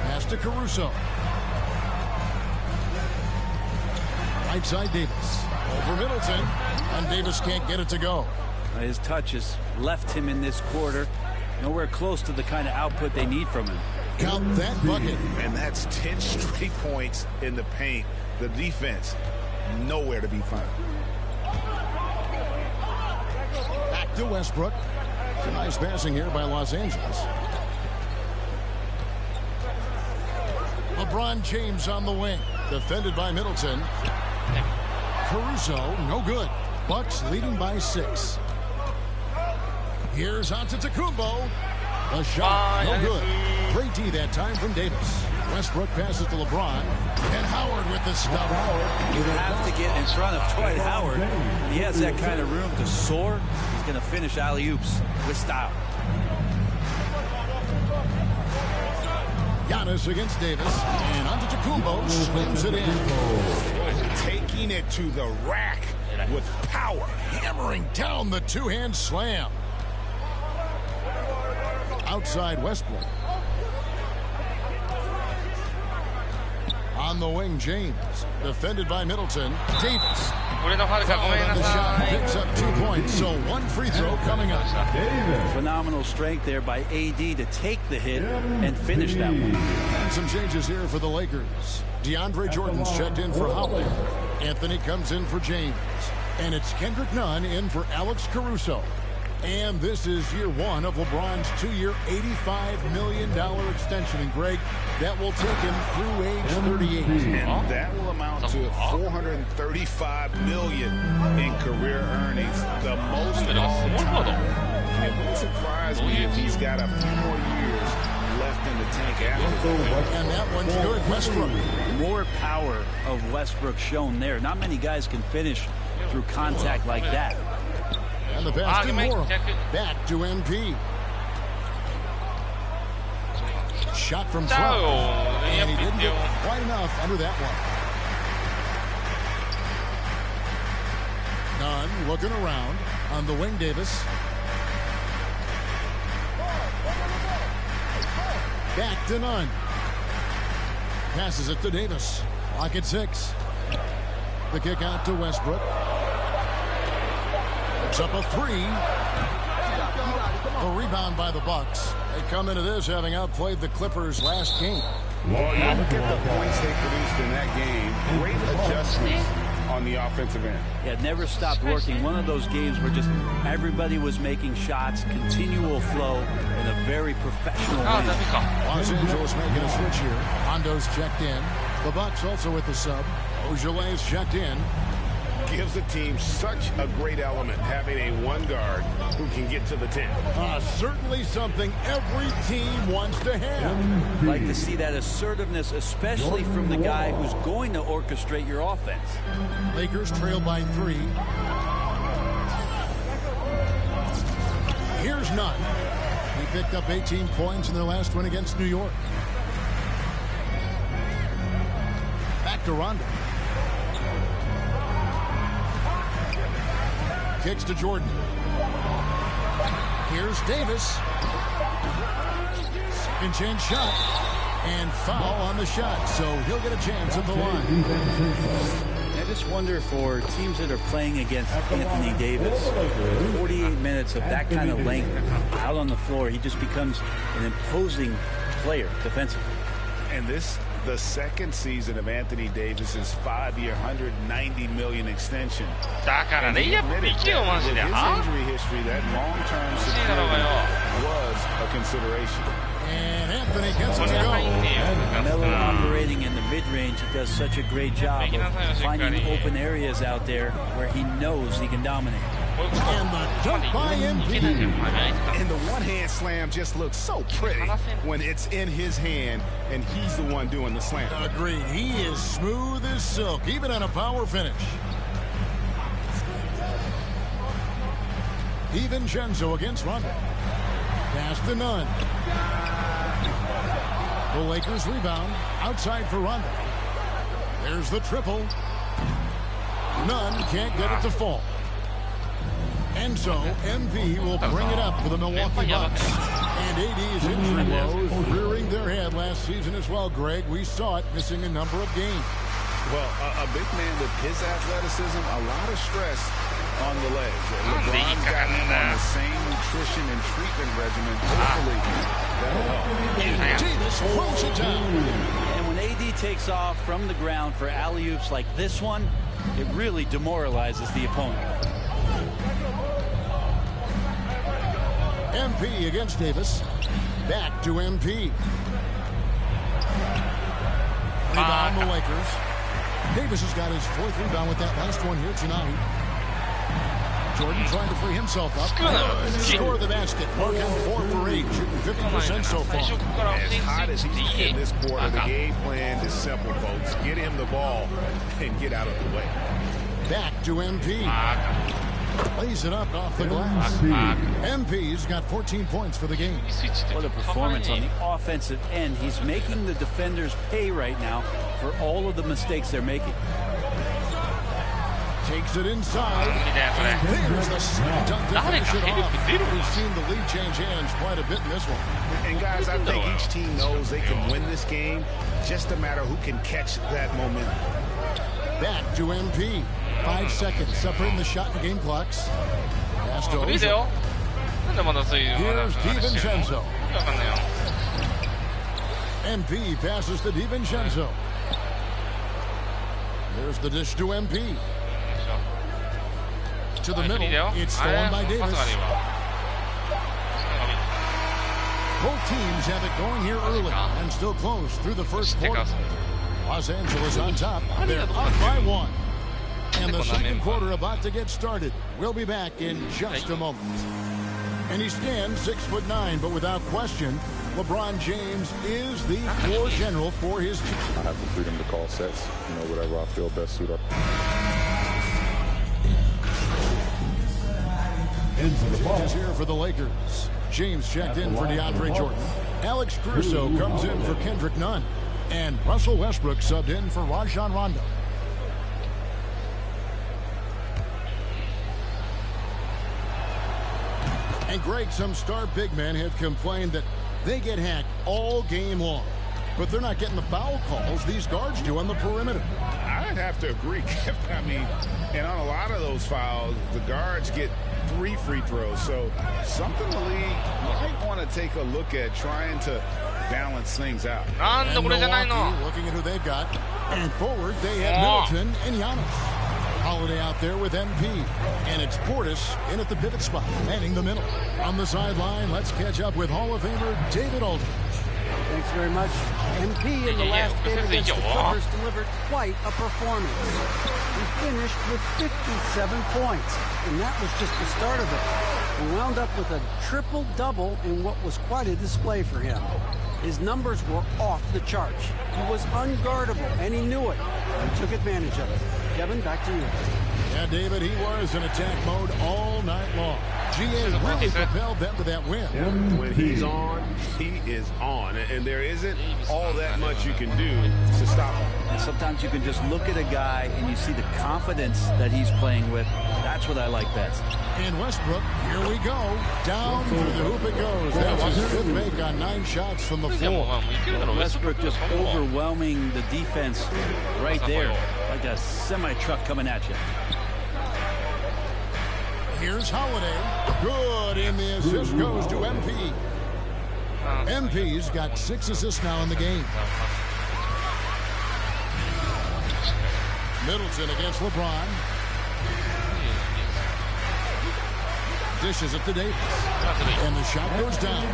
Pass to Caruso. Right side Davis. Over Middleton. And Davis can't get it to go. His touch has left him in this quarter. Nowhere close to the kind of output they need from him. Count that bucket. And that's 10 straight points in the paint. The defense, nowhere to be found. Back to Westbrook. It's a nice passing here by Los Angeles. LeBron James on the wing. Defended by Middleton. Caruso, no good. Bucks leading by 6. Here's Antetokounmpo. The shot, no good. Great D that time from Davis. Westbrook passes to LeBron. And Howard with the stop. You have to get in front of Dwight Howard. He has that kind of room to soar. He's going to finish alley-oops with style. Giannis against Davis. And Antetokounmpo slams it in. Taking it to the rack with power. Hammering down the two-hand slam. Outside Westbrook. On the wing, James. Defended by Middleton. Davis. Fouled on the shot. Picks up 2 points, so 1 free throw coming up. Phenomenal strength there by AD to take the hit and finish that one. And some changes here for the Lakers. DeAndre Jordan's checked in for Howard. Anthony comes in for James. And it's Kendrick Nunn in for Alex Caruso. And this is year 1 of LeBron's 2-year, $85 million extension. And Greg, that will take him through age 38. And that will amount to $435 million in career earnings, the most of all time. It wouldn't surprise me if he's got a few more years left in the tank after that. And that one's good. Westbrook. More power of Westbrook shown there. Not many guys can finish through contact like that. And the pass to Moore. Back to MP. shot from 12. And he didn't get quite enough under that one. Nunn looking around on the wing. Davis. Back to Nunn. Passes it to Davis. Clock at 6. The kick out to Westbrook. It's up a 3. A rebound by the Bucks. They come into this having outplayed the Clippers last game. Well, you look at the points they produced in that game. Great adjustments on the offensive end. Yeah, it never stopped working. One of those games where just everybody was making shots, continual flow, in a very professional way. Los Angeles making a switch here. Hondo's checked in. The Bucks also with the sub. Ojelé's checked in. Gives the team such a great element having a one guard who can get to the 10. Certainly something every team wants to have. Like to see that assertiveness, especially from the guy who's going to orchestrate your offense. Lakers trail by 3. Here's Nunn. He picked up 18 points in their last win against New York. Back to Rondo. Kicks to Jordan. Here's Davis. Second chance shot. And foul on the shot. So he'll get a chance at the line. I just wonder for teams that are playing against Anthony Davis, 48 minutes of that kind of length out on the floor, he just becomes an imposing player defensively. And this, the second season of Anthony Davis's 5-year, $190 million extension. And he admitted that with his injury history, that long-term security was a consideration. And Anthony gets it to go. Melo operating in the mid-range, he does such a great job of finding open areas out there where he knows he can dominate. And the dunk by MP. And the one-hand slam just looks so pretty when it's in his hand and he's the one doing the slam. Agreed. He is smooth as silk, even on a power finish. DiVincenzo against Rondo. Pass to Nunn. The Lakers rebound outside for Rondo. There's the triple. Nunn can't get it to fall. And so MV will bring it up for the Milwaukee Bucks. And AD's injury woes rearing their head last season as well, Greg. We saw it missing a number of games. Well, a big man with his athleticism, a lot of stress on the legs. LeBron's got him on the same nutrition and treatment regimen. Hopefully, that'll help. Davis throws it down. And when AD takes off from the ground for alley-oops like this one, it really demoralizes the opponent. MP against Davis. Back to MP. Rebound the Lakers. Davis has got his 4th rebound with that last one here tonight. Jordan trying to free himself up. Score the basket. Marking 4 for 8, shooting 50% so far. As hot as he's been in this quarter, the game plan is simple, folks. Get him the ball and get out of the way. Back to MP. Lays it up off the glass. MP's got 14 points for the game. What a performance on the offensive end. He's making the defenders pay right now for all of the mistakes they're making. Takes it inside. And there's the slam dunk to finish it off. We've seen the lead change hands quite a bit in this one. And guys, I think each team knows they can win this game. Just a matter who can catch that momentum. Back to MP. 5 seconds separating the shot and game clocks. Pass to Ojo. Here's DiVincenzo. MP passes to DiVincenzo. There's the dish to MP. To the middle. It's stolen by Davis. Both teams have it going here early and still close through the first quarter. Los Angeles on top. They're up by 1. And the second quarter about to get started. We'll be back in just a moment. And he stands 6'9", but without question, LeBron James is the floor general for his team. I have the freedom to call sets, whatever I feel best suit up. Is here for the Lakers. James checked in for DeAndre Jordan. Alex Caruso comes in for Kendrick Nunn. And Russell Westbrook subbed in for Rajon Rondo. And Greg, some star big men have complained that they get hacked all game long. But they're not getting the foul calls these guards do on the perimeter. I'd have to agree, Kevin. I mean, and on a lot of those fouls, the guards get 3 free throws. So something the league might want to take a look at, trying to balance things out. And Milwaukee, looking at who they've got. And forward, they have Middleton and Giannis. Holiday out there with MP. And it's Portis in at the pivot spot, manning the middle. On the sideline, let's catch up with Hall of Famer David Aldridge. Thanks very much. MP in the last game against the Clippers delivered quite a performance. He finished with 57 points, and that was just the start of it. He wound up with a triple-double in what was quite a display for him. His numbers were off the charts. He was unguardable, and he knew it. He took advantage of it. Kevin, back to you. Yeah, David, he was in attack mode all night long. GA really propelled them to that win. When he's on, he is on. And there isn't all that much you can do to stop him. And sometimes you can just look at a guy and you see the confidence that he's playing with. That's what I like best. And Westbrook, here we go. Down through the hoop it goes. That was a good make on 9 shots from the floor. Westbrook just overwhelming the defense right there. Like a semi-truck coming at you. Here's Holiday. Good, and the assist goes to MP. MP's got 6 assists now in the game. Middleton against LeBron. Dishes it to Davis. And the shot goes down.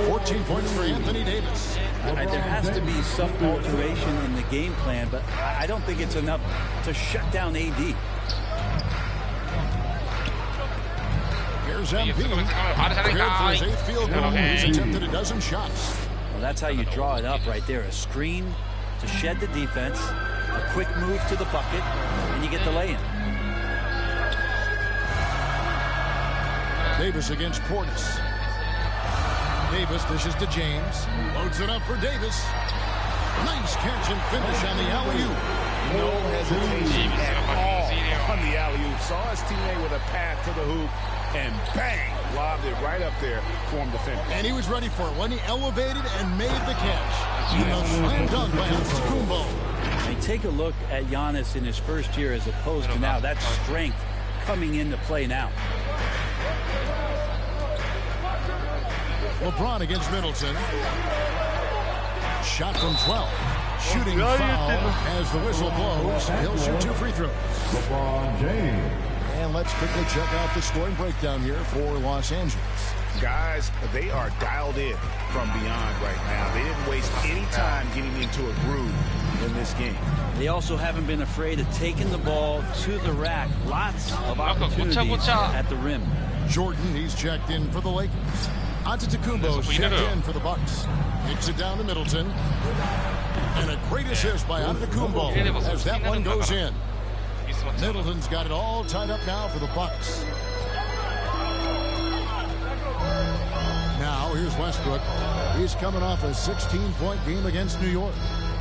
14 points for Anthony Davis. There has to be some alteration in the game plan, but I don't think it's enough to shut down AD. Here's MP. Prepared for his 8th field goal. He's attempted a dozen shots. Well, that's how you draw it up right there. A screen to shed the defense, a quick move to the bucket, and you get the lay-in. Davis against Portis. Davis dishes to James. Loads it up for Davis. Nice catch and finish on the alley-oop. No hesitation at all on the alley-oop. Saw his teammate with a path to the hoop, and bang, lobbed it right up there for him to finish. And he was ready for it when he elevated and made the catch. And a slam dunk by Antetokounmpo. And take a look at Giannis in his first year as opposed to now. That strength coming into play now. LeBron against Middleton. Shot from 12. Shooting foul as the whistle blows. He'll shoot 2 free throws. LeBron James. And let's quickly check out the scoring breakdown here for Los Angeles. Guys, they are dialed in from beyond right now. They didn't waste any time getting into a groove in this game. They also haven't been afraid of taking the ball to the rack. Lots of opportunities at the rim. Jordan, he's checked in for the Lakers. Antetokounmpo's checked in for the Bucks. Hits it down to Middleton. And a great assist by Antetokounmpo as that one goes in. Middleton's got it all tied up now for the Bucks. Now here's Westbrook. He's coming off a 16-point game against New York.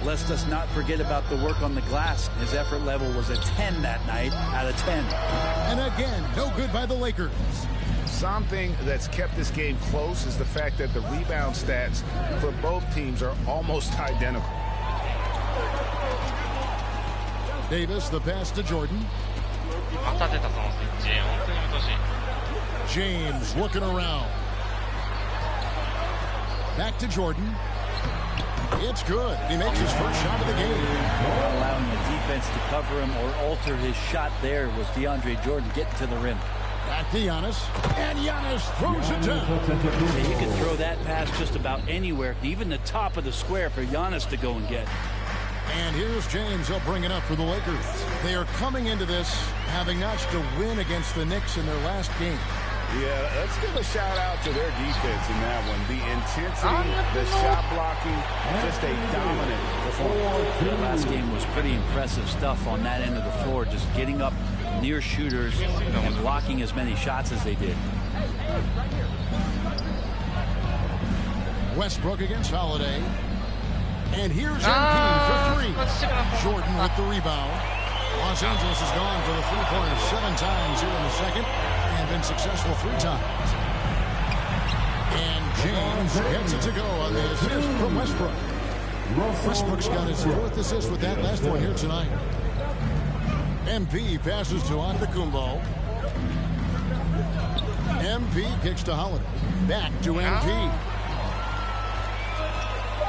Let's just not forget about the work on the glass. His effort level was a 10 that night out of 10. And again, no good by the Lakers. Something that's kept this game close is the fact that the rebound stats for both teams are almost identical. Davis, the pass to Jordan. James looking around. Back to Jordan. It's good. He makes his first shot of the game. Not allowing the defense to cover him or alter his shot there was DeAndre Jordan getting to the rim. Back to Giannis. And Giannis throws it down. Yeah, you can throw that pass just about anywhere, even the top of the square for Giannis to go and get. And here's James. He'll bring it up for the Lakers. They are coming into this having notched a win against the Knicks in their last game. Yeah, let's give a shout out to their defense in that one. The intensity, the shot blocking, just a dominant performance. The last game was pretty impressive stuff on that end of the floor, just getting up near shooters and blocking as many shots as they did. Westbrook against Holiday. And here's MP for three. Jordan with the rebound. Los Angeles has gone for the three-pointer 7 times here in the second and been successful 3 times. And James gets it to go on the assist from Westbrook. Westbrook's got his 4th assist with that last one here tonight. MP passes to Antetokounmpo. MP kicks to Holiday. Back to MP.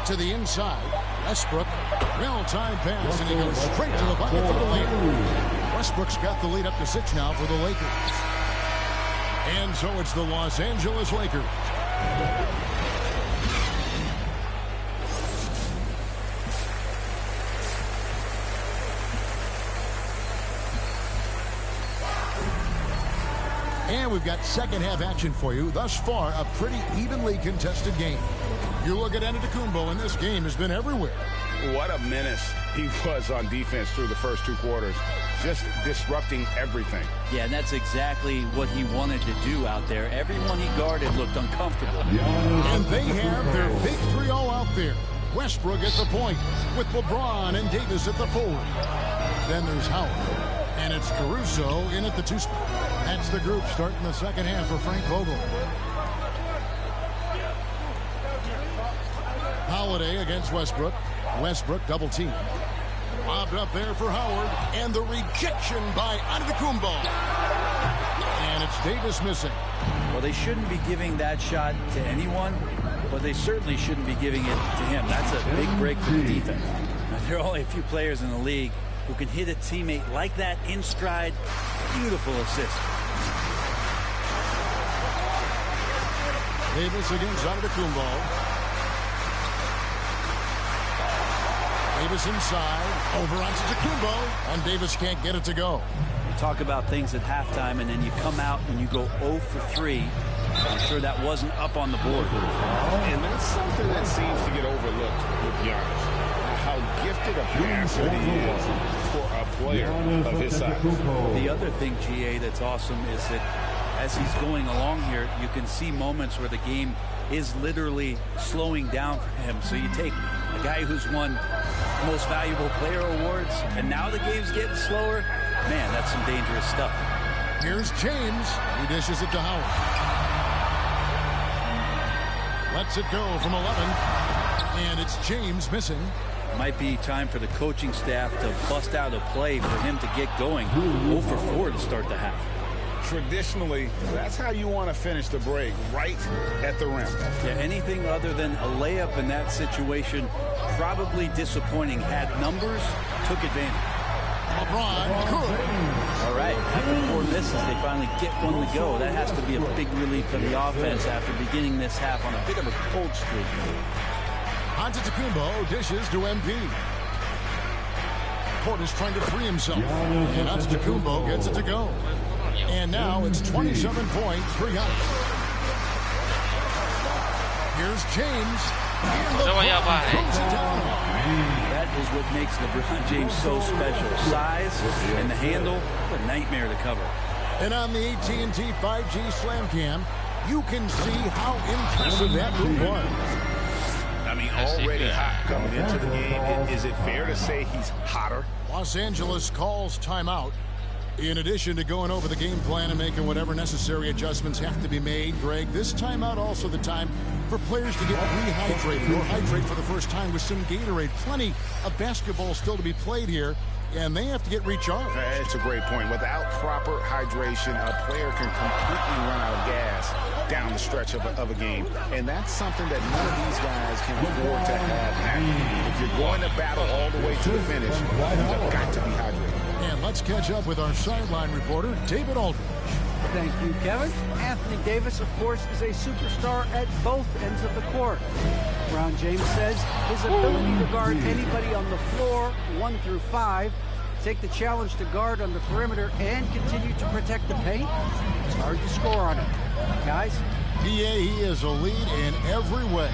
To the inside. Westbrook. Well-timed pass, and he goes straight to the bucket for the lead. Westbrook's got the lead up to 6 now for the Lakers. And so it's the Los Angeles Lakers. And we've got second half action for you. Thus far, a pretty evenly contested game. You look at Antetokounmpo, and this game has been everywhere. What a menace he was on defense through the first 2 quarters. Just disrupting everything. Yeah, and that's exactly what he wanted to do out there. Everyone he guarded looked uncomfortable. And they have their big 3 all out there. Westbrook at the point with LeBron and Davis at the forward. Then there's Howard. And it's Caruso in at the 2 spot. That's the group starting the second half for Frank Vogel. Holiday against Westbrook. Westbrook double team. Lobbed up there for Howard. And the rejection by Antetokounmpo. And it's Davis missing. Well, they shouldn't be giving that shot to anyone, but they certainly shouldn't be giving it to him. That's a big break for the defense. Now, there are only a few players in the league who can hit a teammate like that in stride. Beautiful assist. Davis against Antetokounmpo. Davis inside, over on Antetokounmpo, and Davis can't get it to go. You talk about things at halftime, and then you come out and you go 0 for 3. I'm sure that wasn't up on the board. And that's something that seems to get overlooked with Giannis. How gifted a passer he is for a player of his size. The other thing, GA, that's awesome is that as he's going along here, you can see moments where the game is literally slowing down for him. So you take a guy who's won most valuable player awards, and now the game's getting slower. Man, that's some dangerous stuff. Here's James. He dishes it to Howard. Lets it go from 11. And it's James missing. Might be time for the coaching staff to bust out a play for him to get going. 0 for 4 to start the half. Traditionally, that's how you want to finish the break, right at the rim. Yeah, anything other than a layup in that situation, probably disappointing. Had numbers, took advantage. LeBron, good. All right, after 4 misses, they finally get one to go. That has to be a big relief for the offense after beginning this half on a bit of a cold streak. Antetokounmpo dishes to MP. Portis trying to free himself. And Antetokounmpo gets it to go. And now it's 27 points for Giannis. Here's James. That is what makes LeBron James so special. Size and the handle, a nightmare to cover. And on the AT&T 5G Slam Cam, you can see how impressive that move was. I mean, already hot coming into the game. Is it fair to say he's hotter? Los Angeles calls timeout. In addition to going over the game plan and making whatever necessary adjustments have to be made, Greg, this timeout also the time for players to get rehydrated or hydrate for the first time with some Gatorade. Plenty of basketball still to be played here, and they have to get recharged. That's a great point. Without proper hydration, a player can completely run out of gas down the stretch of a game. And that's something that none of these guys can afford to have happen. If you're going to battle all the way to the finish, you've got to be hydrated. And let's catch up with our sideline reporter, David Aldridge. Thank you, Kevin. Anthony Davis, of course, is a superstar at both ends of the court. LeBron James says his ability to guard anybody on the floor, 1 through 5, take the challenge to guard on the perimeter, and continue to protect the paint, it's hard to score on him. Guys? He is a lead in every way.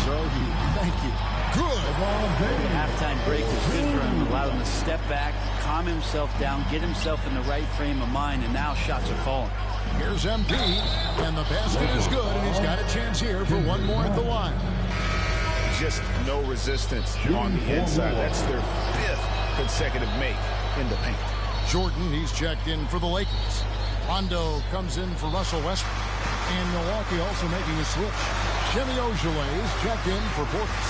So thank you. Good. The halftime break is good for him. Allowed him to step back, calm himself down, get himself in the right frame of mind, and now shots are falling. Here's MP, and the basket is good, and he's got a chance here for one more at the line. just no resistance on the inside. That's their 5th consecutive make in the paint. Jordan, he's checked in for the Lakers. Rondo comes in for Russell Westbrook. And Milwaukee also making a switch. Semi Ojeleye is checked in for Portis.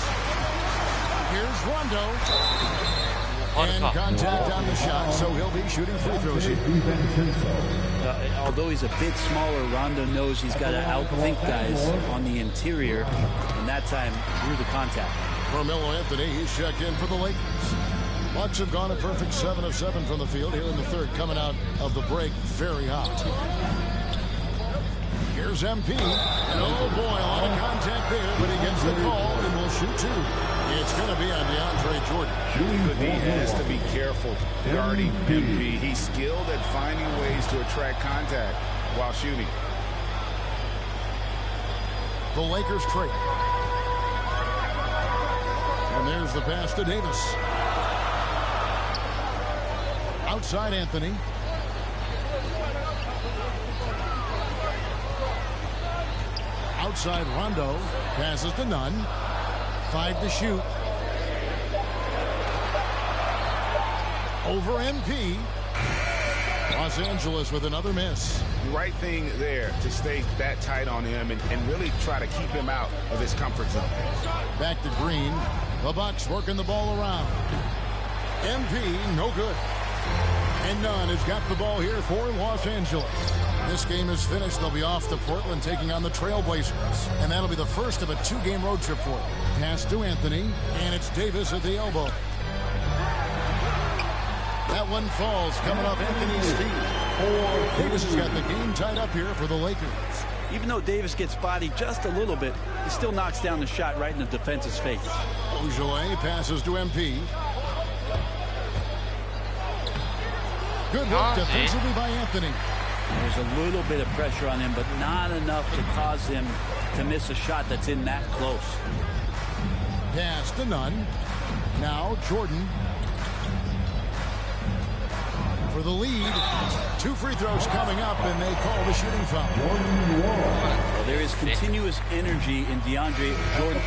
Here's Rondo. And contact on the shot, so he'll be shooting free throws here. Although he's a bit smaller, Rondo knows he's got to outthink guys on the interior, and that time through the contact. Carmelo Anthony, he's checked in for the Lakers. Bucks have gone a perfect 7 of 7 from the field here in the third, coming out of the break very hot. Here's MP, and oh boy, a lot of contact there, but he gets the call and will shoot 2. It's going to be on DeAndre Jordan. But he has to be careful guarding MP. He's skilled at finding ways to attract contact while shooting. The Lakers trade. And there's the pass to Davis. Outside Anthony. Outside Rondo. Passes to Nunn. 5 to shoot. Over MP. Los Angeles with another miss. The right thing there to stay that tight on him and really try to keep him out of his comfort zone. Back to Green. The Bucks working the ball around. MP, no good. And Nunn has got the ball here for Los Angeles. This game is finished. They'll be off to Portland taking on the Trailblazers. And that'll be the first of a 2-game road trip for them. Pass to Anthony, and it's Davis at the elbow. That one falls, coming off Anthony's feet. Davis has got the game tied up here for the Lakers. Even though Davis gets bodied just a little bit, he still knocks down the shot right in the defense's face. Ojeleye passes to MP. Good work defensively by Anthony. There's a little bit of pressure on him, but not enough to cause him to miss a shot that's in that close. Pass to Nunn. Now Jordan. For the lead. 2 free throws coming up, and they call the shooting foul. Well, there is continuous energy in DeAndre Jordan.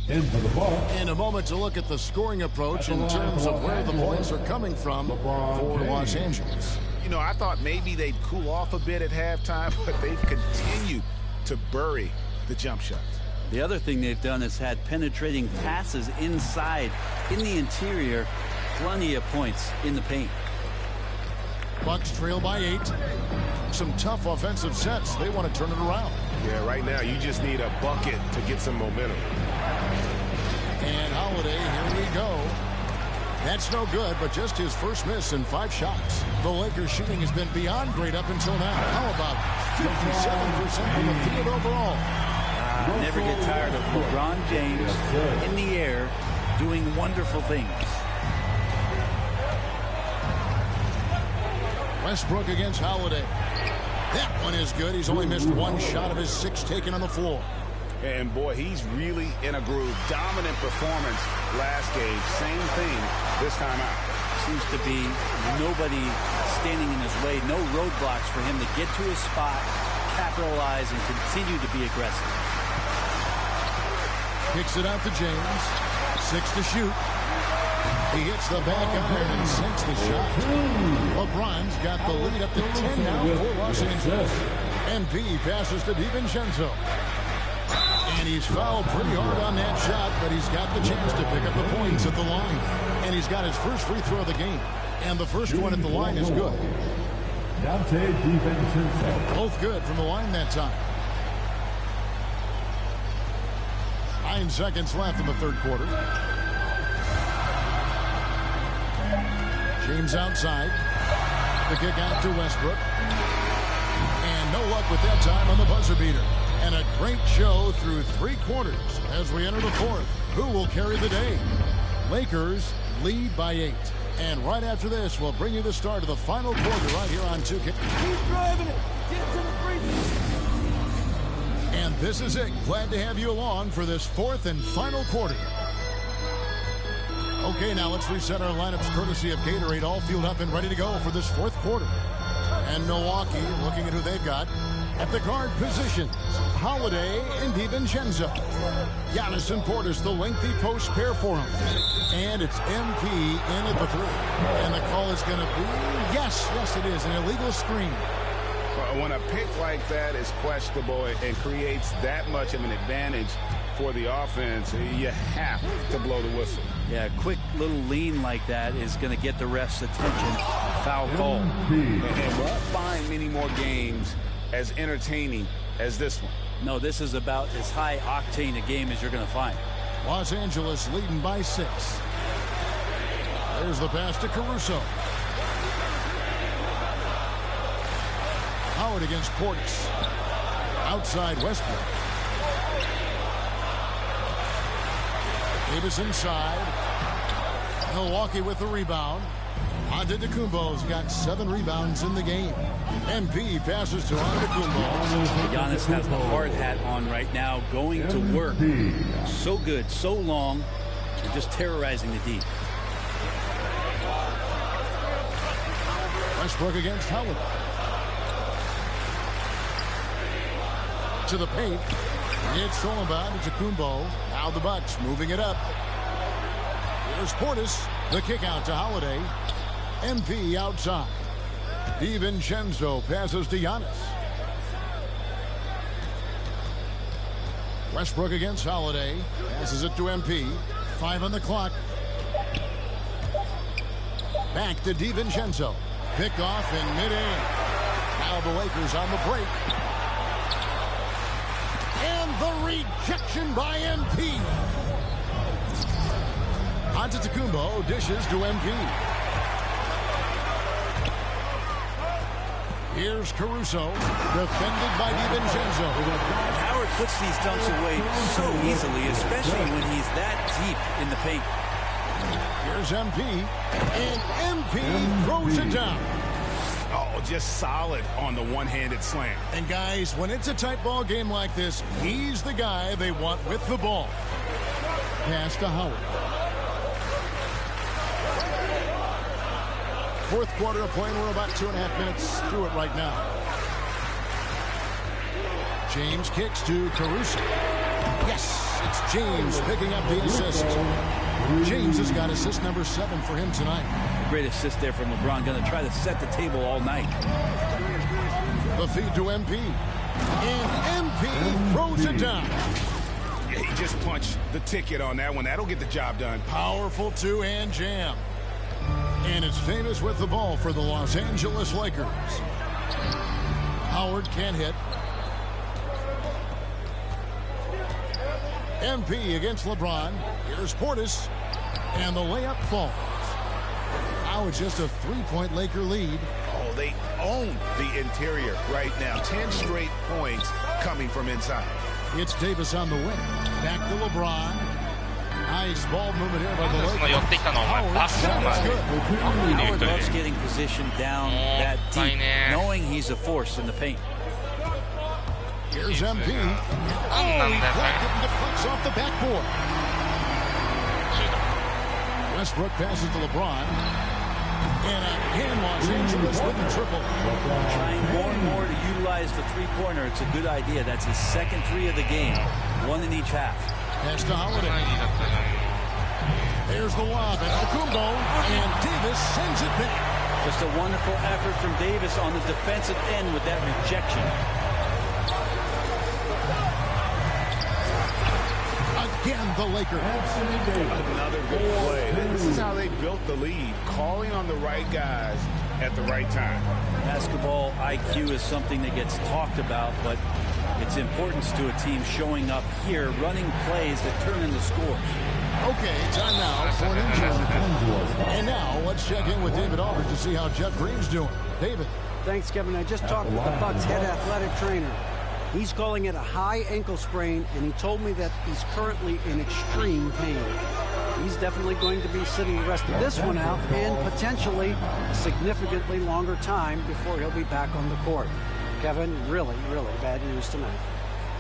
In a moment to look at the scoring approach in terms of where the points are coming from for Los Angeles. You know, I thought maybe they'd cool off a bit at halftime, but they've continued to bury the jump shots. The other thing they've done is had penetrating passes inside, in the interior, plenty of points in the paint. Bucks trail by 8. Some tough offensive sets. They want to turn it around. Yeah, right now you just need a bucket to get some momentum. And Holiday, here we go. That's no good, but just his first miss in 5 shots. The Lakers shooting has been beyond great up until now. How about 57% from the field overall? Never get tired of LeBron James in the air doing wonderful things. Westbrook against Holiday. That one is good. He's only missed 1 shot of his 6 taken on the floor. And boy, he's really in a groove. Dominant performance last game. Same thing this time out. Seems to be nobody standing in his way. No roadblocks for him to get to his spot, capitalize, and continue to be aggressive. Kicks it out to James. 6 to shoot. He hits the back iron and sinks the shot. LeBron's got the lead up to 10 now for Los Angeles. MP passes to DiVincenzo. And he's fouled pretty hard on that shot, but he's got the chance to pick up the points at the line. And he's got his first free throw of the game. And the first one at the line is good. Both good from the line that time. 9 seconds left in the third quarter. James outside. The kick out to Westbrook. And no luck with that time on the buzzer beater. And a great show through 3 quarters as we enter the fourth. Who will carry the day? Lakers lead by 8. And right after this, we'll bring you the start of the final quarter right here on 2K. Keep driving it. Get to the free throw. And this is it. Glad to have you along for this 4th and final quarter. Okay, now let's reset our lineups courtesy of Gatorade, all fueled up and ready to go for this 4th quarter. And Milwaukee, looking at who they've got. At the guard positions, Holiday and DiVincenzo. Giannis and Portis, the lengthy post pair for him. And it's MP in at the 3. And the call is going to be, yes, it is, an illegal screen. Well, when a pick like that is questionable and creates that much of an advantage for the offense, you have to blow the whistle. Yeah, a quick little lean like that is going to get the ref's attention. Foul call. And won't find many more games as entertaining as this one. No, this is about as high octane a game as you're going to find. Los Angeles leading by 6. There's the pass to Caruso. Howard against Portis. Outside Westbrook. Davis inside. Milwaukee with the rebound. Antetokounmpo's got 7 rebounds in the game. MP passes to Antetokounmpo. Giannis has the hard hat on right now, going to work. So good, so long, and just terrorizing the D. Westbrook against Howard. To the paint. It's stolen by Antetokounmpo. Now the Bucks moving it up. Here's Portis. The kick out to Holiday. MP outside. DiVincenzo passes to Giannis. Westbrook against Holiday. Passes it to MP. 5 on the clock. Back to DiVincenzo. Pick off in midair. Now the Lakers on the break. And the rejection by MP. Antetokounmpo dishes to MP. Here's Caruso, defended by DiVincenzo. Howard puts these dunks away so easily, especially when he's that deep in the paint. Here's MP, and MP throws it down. Oh, just solid on the one-handed slam. And guys, when it's a tight ball game like this, he's the guy they want with the ball. Pass to Howard. Fourth quarter of play, we're about 2.5 minutes through it right now. James kicks to Caruso. Yes, it's James picking up the assist. James has got assist number 7 for him tonight. Great assist there from LeBron. Going to try to set the table all night. The feed to MP. And MP throws it down. Yeah, he just punched the ticket on that one. That'll get the job done. Powerful two-hand jam. And it's Davis with the ball for the Los Angeles Lakers. Howard can't hit. MP against LeBron. Here's Portis. And the layup falls. Now it's just a 3-point Laker lead. Oh, they own the interior right now. 10 straight points coming from inside. It's Davis on the wing. Back to LeBron. Nice ball movement here by the Lakers. Howard loves getting positioned down that deep, knowing he's a force in the paint. Here's MP. Oh, he blocked it and deflects off the backboard. Westbrook passes to LeBron. And again, Los Angeles with the triple. Trying more and more to utilize the three-pointer. It's a good idea. That's his second 3 of the game. 1 in each half. Pass to Holiday. There's the lob, and Antetokounmpo, and Davis sends it back. Just a wonderful effort from Davis on the defensive end with that rejection. Again, the Lakers. Another good play. This is how they built the lead, calling on the right guys at the right time. Basketball IQ is something that gets talked about, but its importance to a team showing up here, running plays that turn into scores. Okay, time now for an injury. And now let's check in with David Aldridge to see how Jeff Green's doing. David. Thanks, Kevin. I just talked with the Bucks head athletic trainer. He's calling it a high ankle sprain, and he told me that he's currently in extreme pain. He's definitely going to be sitting the rest of this one out and potentially a significantly longer time before he'll be back on the court. Kevin, really, really bad news tonight.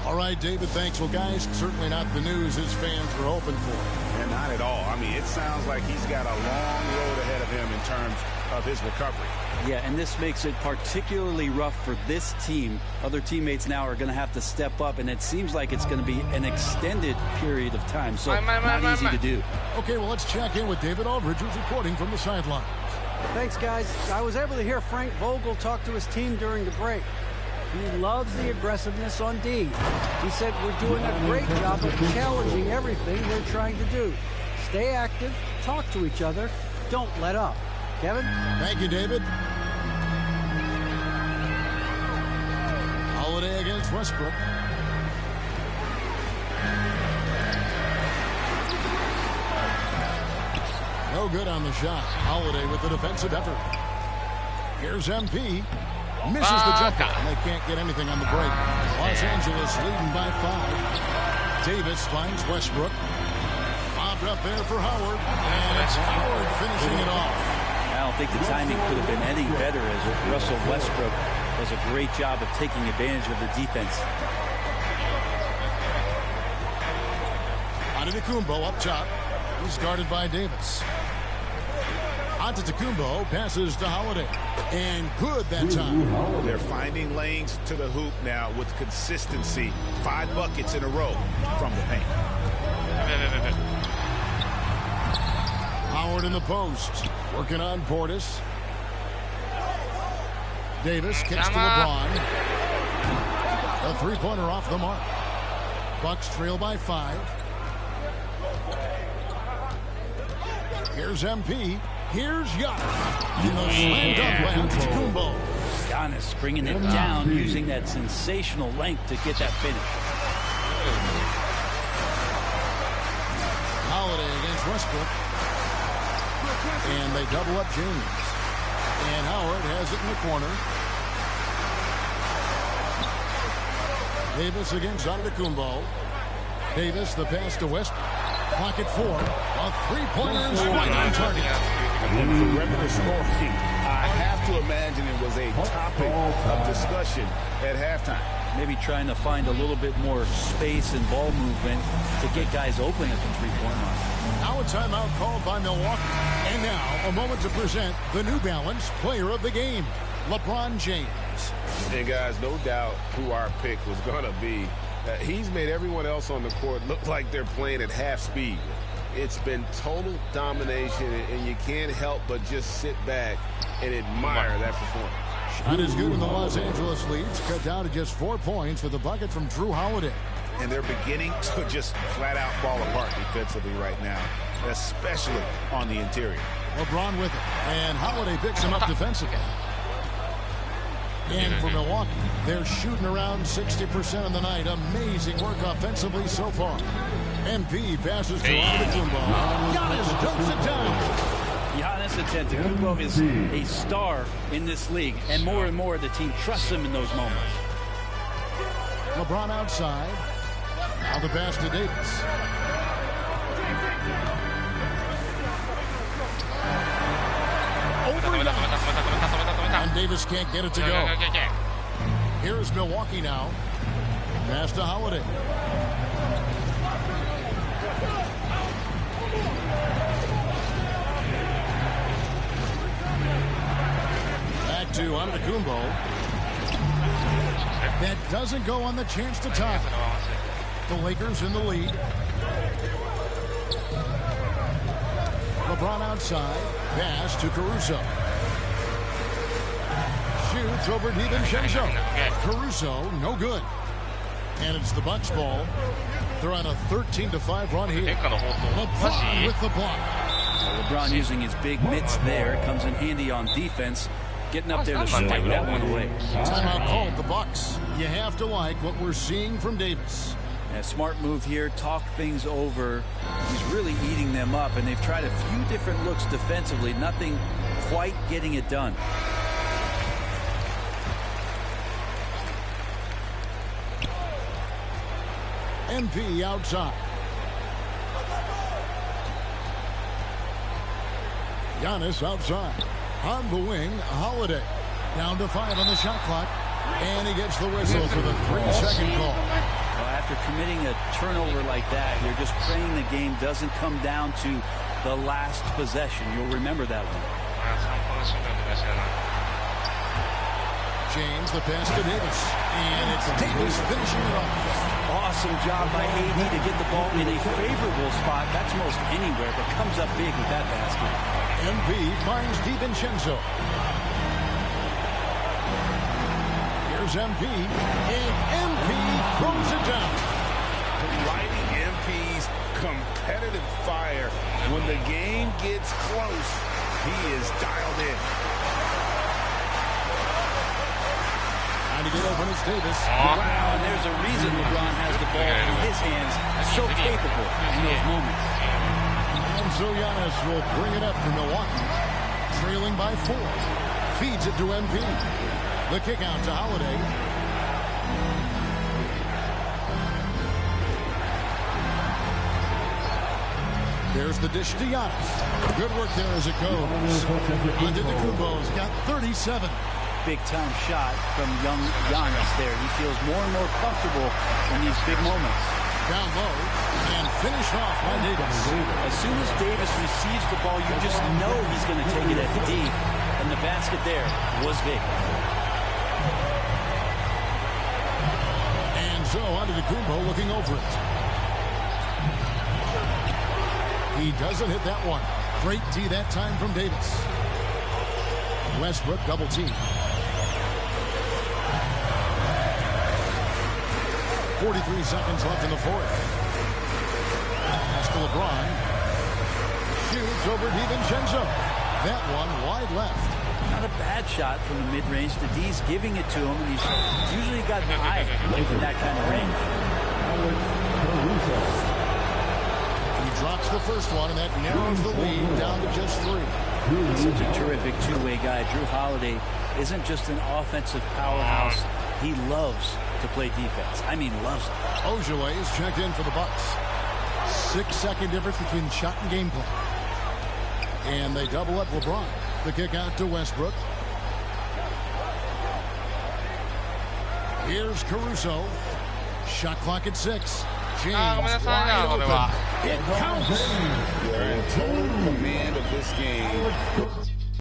All right, David, thanks. Well, guys, certainly not the news his fans were hoping for. And not at all. I mean, it sounds like he's got a long road ahead of him in terms of his recovery. Yeah, and this makes it particularly rough for this team. Other teammates now are going to have to step up, and it seems like it's going to be an extended period of time, so not easy to do. Okay, well, let's check in with David Aldridge, who's reporting from the sideline. Thanks, guys. I was able to hear Frank Vogel talk to his team during the break. He loves the aggressiveness on D. He said we're doing a great job of challenging everything they're trying to do. Stay active, talk to each other, don't let up. Kevin? Thank you, David. Holiday against Westbrook. No good on the shot. Holiday with the defensive effort. Here's MP. Misses the jumper, and they can't get anything on the break. Los Angeles leading by 5. Davis finds Westbrook. Bobbed up there for Howard, and it's Howard finishing it off. I don't think the timing could have been any better as Russell Westbrook does a great job of taking advantage of the defense. Antetokounmpo up top. He's guarded by Davis. Antetokounmpo passes to Holiday. And good that time. They're finding lanes to the hoop now with consistency. 5 buckets in a row from the paint. Howard in the post. Working on Portis. Davis kicks to LeBron. A three-pointer off the mark. Bucks trail by 5. Here's MP. Here's Giannis. And the slam dunk by Antetokounmpo. Giannis bringing it down, using that sensational length to get that finish. Holiday against Westbrook. And they double up James. And Howard has it in the corner. Davis against Antetokounmpo. Davis, the pass to Westbrook. Clock at 4. A three-pointer is right on target. Perimeter scoring, I have to imagine it was a topic of discussion at halftime. Maybe trying to find a little bit more space and ball movement to get guys open at the three-point line. Now a timeout called by Milwaukee. And now a moment to present the New Balance Player of the Game, LeBron James. And guys, no doubt who our pick was going to be. He's made everyone else on the court look like they're playing at half speed. It's been total domination, and you can't help but just sit back and admire that performance. Shot is good in the Los Angeles leads. Cut down to just 4 points with a bucket from Drew Holiday. And they're beginning to just flat out fall apart defensively right now, especially on the interior. LeBron with it, and Holiday picks him up defensively. And for Milwaukee, they're shooting around 60% on the night. Amazing work offensively so far. MP passes to Antetokounmpo. Giannis dunks it down. Giannis Antetokounmpo is a star in this league, and more the team trusts him in those moments. LeBron outside. Now the pass to Davis. Over and Davis can't get it to go. Here's Milwaukee now. Pass to Holiday. Back to Antetokounmpo. That doesn't go on the chance to tie. The Lakers in the lead. LeBron outside. Pass to Caruso. Shoots over DiVincenzo. Caruso, no good. And it's the Bucks ball. They're on a 13-5 run here. LeBron with the block. LeBron using his big mitts there. Comes in handy on defense. Getting up there to swipe that one away. Timeout called the Bucks. You have to like what we're seeing from Davis. A smart move here, talk things over. He's really eating them up, and they've tried a few different looks defensively. Nothing quite getting it done. MP outside. Giannis outside. On the wing, Holiday. Down to 5 on the shot clock. And he gets the whistle for the 3-second call. Well, after committing a turnover like that, you're just praying the game doesn't come down to the last possession. You'll remember that one. James, the pass to Davis. And it's Davis finishing it off. Awesome job by AD to get the ball in a favorable spot. That's most anywhere, but comes up big with that basket. MP finds DiVincenzo. Here's MP. And MP throws it down. Lighting MP's competitive fire. When the game gets close, he is dialed in. Trying to get open is Davis. Wow, and there's a reason LeBron has the ball in his hands. So capable in those moments. And so Giannis will bring it up for Milwaukee. Trailing by 4. Feeds it to MP. The kick out to Holiday. There's the dish to Giannis. Good work there as it goes. Antetokounmpo's got 37. Big-time shot from young Giannis there. He feels more and more comfortable in these big moments. Down low and finished off by Davis. As soon as Davis receives the ball, you just know he's going to take it at the D. And the basket there was big. And so Antetokounmpo looking over it. He doesn't hit that one. Great D that time from Davis. Westbrook double team. 43 seconds left in the fourth. Pass to LeBron. Shoots over DiVincenzo. That one wide left. Not a bad shot from the mid-range. The D's giving it to him, and he's usually got an eye in that kind of range. He drops the first one, and that narrows the lead down to just 3. He's such a terrific two-way guy. Drew Holiday isn't just an offensive powerhouse. He loves to play defense. I mean, loves it. Ojale is checked in for the Bucks. 6-second difference between shot and game play. And they double up LeBron. The kick out to Westbrook. Here's Caruso. Shot clock at 6. James wide open. It counts. Total command of this game.